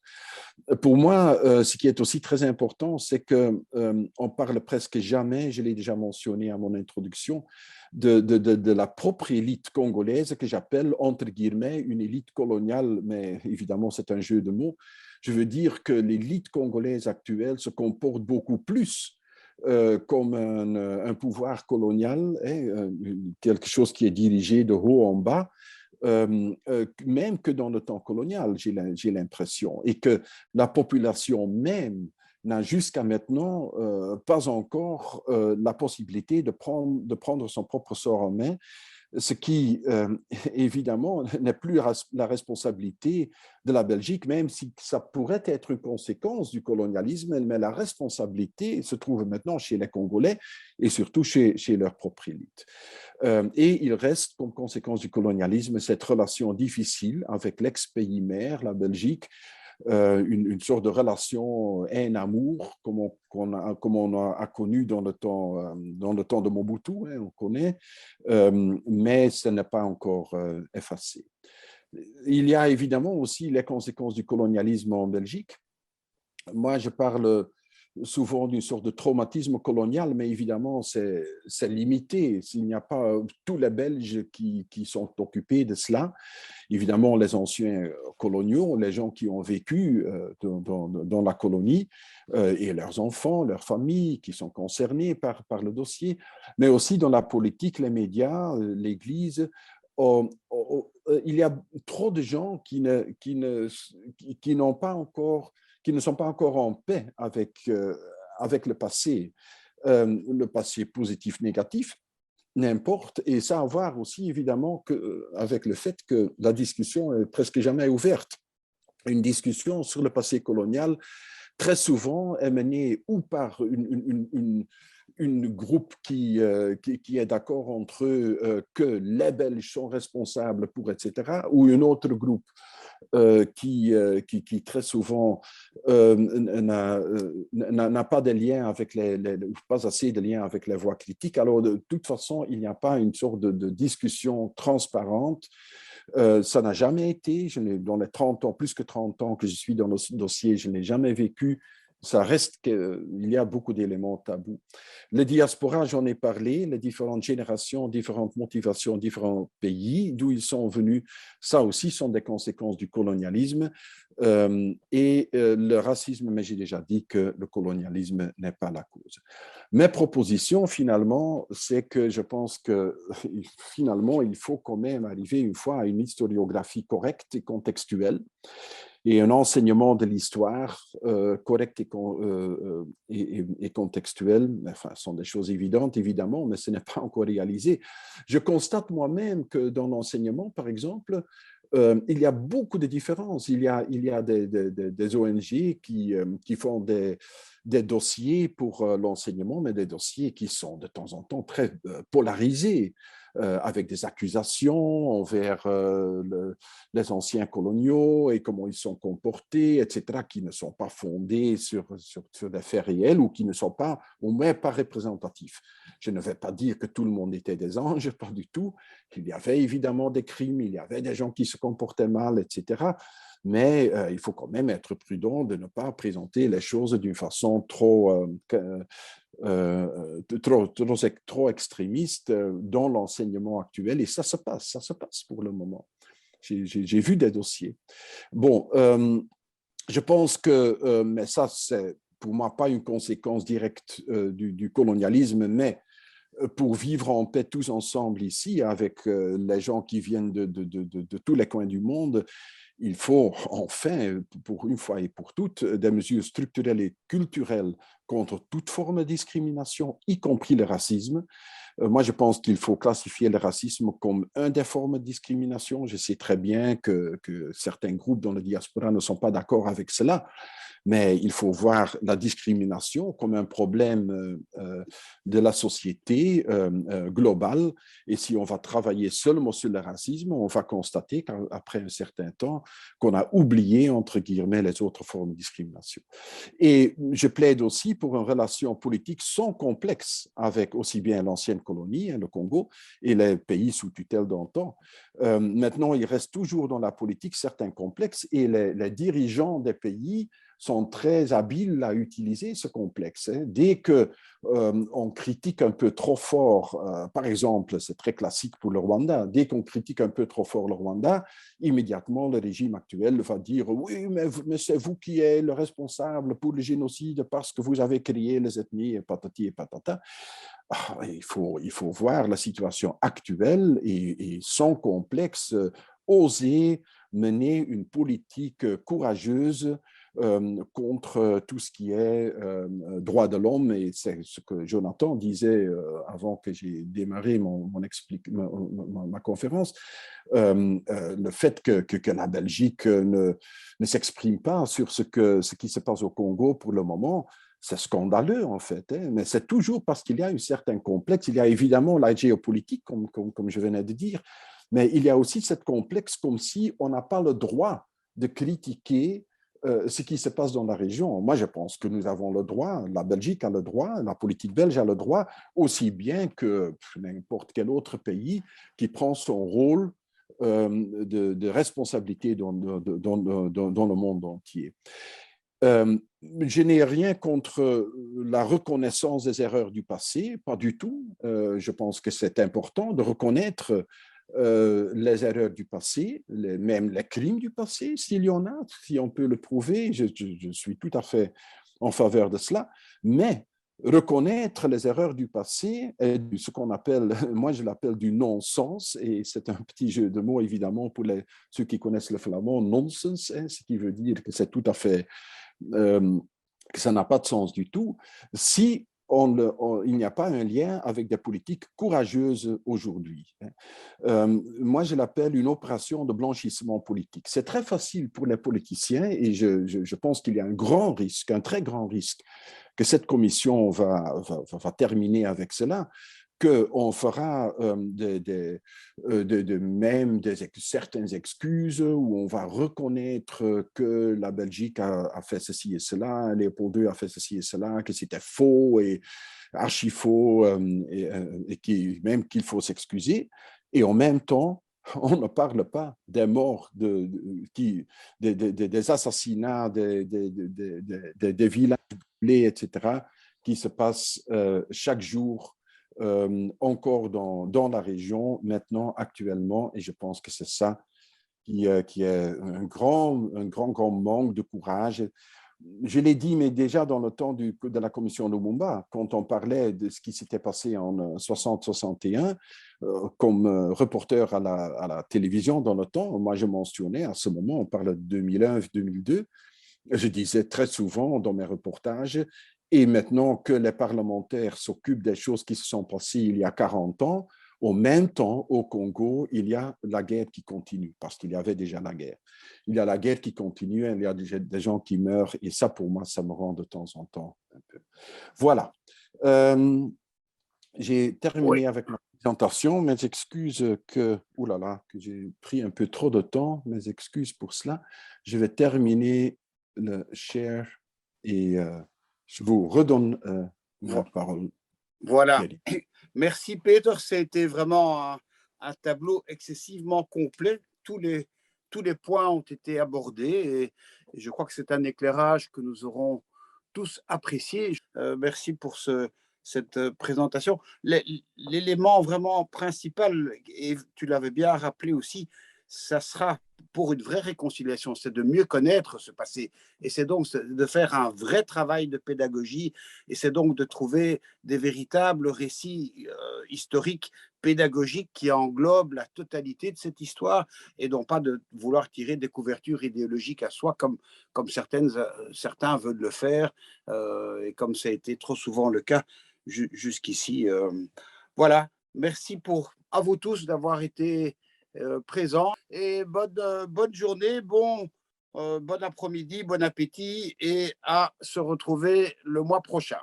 Pour moi, ce qui est aussi très important, c'est qu'on parle presque jamais, je l'ai déjà mentionné à mon introduction, de la propre élite congolaise que j'appelle, entre guillemets, une élite coloniale, mais évidemment, c'est un jeu de mots. Je veux dire que l'élite congolaise actuelle se comporte beaucoup plus comme un pouvoir colonial, quelque chose qui est dirigé de haut en bas, même que dans le temps colonial, j'ai l'impression, et que la population même n'a jusqu'à maintenant pas encore la possibilité de prendre son propre sort en main, ce qui, évidemment, n'est plus la responsabilité de la Belgique, même si ça pourrait être une conséquence du colonialisme, mais la responsabilité se trouve maintenant chez les Congolais et surtout chez leur propre élite. Et il reste, comme conséquence du colonialisme, cette relation difficile avec l'ex-pays mère, la Belgique, une sorte de relation haine-amour, comme on a connu dans le temps de Mobutu, hein, on connaît, mais ce n'est pas encore effacé. Il y a évidemment aussi les conséquences du colonialisme en Belgique. Moi, je parle souvent d'une sorte de traumatisme colonial, mais évidemment, c'est limité. S'il n'y a pas tous les Belges qui sont occupés de cela, évidemment, les anciens coloniaux, les gens qui ont vécu dans la colonie, et leurs enfants, leurs familles qui sont concernés par le dossier, mais aussi dans la politique, les médias, l'Église. Il y a trop de gens qui n'ont pas encore, qui ne sont pas encore en paix avec le passé positif, négatif, n'importe. Et ça a à voir aussi, évidemment, avec le fait que la discussion est presque jamais ouverte. Une discussion sur le passé colonial, très souvent, est menée ou par une groupe qui est d'accord entre eux que les Belges sont responsables pour, etc., ou un autre groupe qui très souvent n'a pas de lien avec pas assez de lien avec les voix critiques. Alors, de toute façon, il n'y a pas une sorte de discussion transparente. Ça n'a jamais été, dans les 30 ans, plus que 30 ans que je suis dans le dossier, je n'ai jamais vécu. Ça reste qu'il y a beaucoup d'éléments tabous. Les diasporas, j'en ai parlé, les différentes générations, différentes motivations, différents pays, d'où ils sont venus, ça aussi sont des conséquences du colonialisme. Le racisme, mais j'ai déjà dit que le colonialisme n'est pas la cause. Mes propositions, finalement, c'est que je pense que finalement, il faut quand même arriver une fois à une historiographie correcte et contextuelle et un enseignement de l'histoire correct et contextuel. Enfin, ce sont des choses évidentes, évidemment, mais ce n'est pas encore réalisé. Je constate moi-même que dans l'enseignement, par exemple, il y a beaucoup de différences. Il y a des ONG qui font des dossiers pour l'enseignement, mais des dossiers qui sont de temps en temps très polarisés, avec des accusations envers les anciens coloniaux et comment ils sont comportés, etc., qui ne sont pas fondés sur des faits réels ou qui ne sont pas, au moins, pas représentatifs. Je ne vais pas dire que tout le monde était des anges, pas du tout. Il y avait évidemment des crimes, il y avait des gens qui se comportaient mal, etc., mais il faut quand même être prudent de ne pas présenter les choses d'une façon trop extrémiste dans l'enseignement actuel. Et ça se passe pour le moment. J'ai vu des dossiers. Bon, je pense que, mais ça, c'est pour moi pas une conséquence directe du colonialisme, mais pour vivre en paix tous ensemble ici, avec les gens qui viennent de tous les coins du monde, il faut enfin, pour une fois et pour toutes, des mesures structurelles et culturelles contre toute forme de discrimination, y compris le racisme. Moi, je pense qu'il faut classifier le racisme comme une des formes de discrimination. Je sais très bien que certains groupes dans la diaspora ne sont pas d'accord avec cela, mais il faut voir la discrimination comme un problème de la société globale. Et si on va travailler seulement sur le racisme, on va constater qu'après un certain temps, qu'on a oublié, entre guillemets, les autres formes de discrimination. Et je plaide aussi pour une relation politique sans complexe avec aussi bien l'ancienne colonie, le Congo, et les pays sous tutelle d'antan. Maintenant, il reste toujours dans la politique certains complexes et les dirigeants des pays sont très habiles à utiliser ce complexe. Dès qu'on critique un peu trop fort, par exemple, c'est très classique pour le Rwanda, dès qu'on critique un peu trop fort le Rwanda, immédiatement le régime actuel va dire « Oui, mais c'est vous qui êtes le responsable pour le génocide parce que vous avez créé les ethnies et patati et patata ». Il faut voir la situation actuelle et sans complexe, oser mener une politique courageuse contre tout ce qui est droit de l'homme, et c'est ce que Jonathan disait avant que j'ai démarré ma conférence, le fait que la Belgique ne s'exprime pas sur ce qui se passe au Congo pour le moment, c'est scandaleux en fait, hein, mais c'est toujours parce qu'il y a un certain complexe. Il y a évidemment la géopolitique, comme je venais de dire, mais il y a aussi cette complexe comme si on n'a pas le droit de critiquer ce qui se passe dans la région. Moi, je pense que nous avons le droit, la Belgique a le droit, la politique belge a le droit, aussi bien que n'importe quel autre pays qui prend son rôle de responsabilité dans le monde entier. Je n'ai rien contre la reconnaissance des erreurs du passé, pas du tout. Je pense que c'est important de reconnaître les erreurs du passé, même les crimes du passé, s'il y en a, si on peut le prouver, je suis tout à fait en faveur de cela, mais reconnaître les erreurs du passé est ce qu'on appelle, moi je l'appelle du non-sens, et c'est un petit jeu de mots évidemment pour ceux qui connaissent le flamand, nonsense, hein, ce qui veut dire que c'est tout à fait, que ça n'a pas de sens du tout, si il n'y a pas un lien avec des politiques courageuses aujourd'hui. Moi, je l'appelle une opération de blanchissement politique. C'est très facile pour les politiciens et je pense qu'il y a un grand risque, un très grand risque, que cette commission va terminer avec cela, qu'on fera même certaines excuses où on va reconnaître que la Belgique a fait ceci et cela, Léopold II a fait ceci et cela, que c'était faux et archi faux, et même qu'il faut s'excuser. Et en même temps, on ne parle pas des morts, des assassinats, des villages brûlés, etc., qui se passent chaque jour encore dans la région, maintenant, actuellement, et je pense que c'est ça qui est un grand manque de courage. Je l'ai dit, mais déjà dans le temps de la commission Lumumba, quand on parlait de ce qui s'était passé en 60-61, comme reporter à la télévision dans le temps, moi je mentionnais à ce moment, on parle de 2001-2002, je disais très souvent dans mes reportages, et maintenant que les parlementaires s'occupent des choses qui se sont passées il y a 40 ans, au même temps, au Congo, il y a la guerre qui continue, parce qu'il y avait déjà la guerre. Il y a la guerre qui continue, il y a des gens qui meurent, et ça, pour moi, ça me rend de temps en temps un peu. Voilà. J'ai terminé avec ma présentation. Mes excuses que j'ai pris un peu trop de temps, mes excuses pour cela. Je vais terminer le share et je vous redonne la parole.
Voilà. Merci Peter, c'était vraiment un tableau excessivement complet. Tous les points ont été abordés et je crois que c'est un éclairage que nous aurons tous apprécié. Merci pour cette présentation. L'élément vraiment principal, et tu l'avais bien rappelé aussi, ça sera pour une vraie réconciliation, c'est de mieux connaître ce passé. Et c'est donc de faire un vrai travail de pédagogie, et c'est donc de trouver des véritables récits historiques, pédagogiques, qui englobent la totalité de cette histoire, et non pas de vouloir tirer des couvertures idéologiques à soi, comme certains veulent le faire, et comme ça a été trop souvent le cas jusqu'ici. Voilà, merci à vous tous d'avoir été présents, et bonne journée, bon après-midi, bon appétit, et à se retrouver le mois prochain.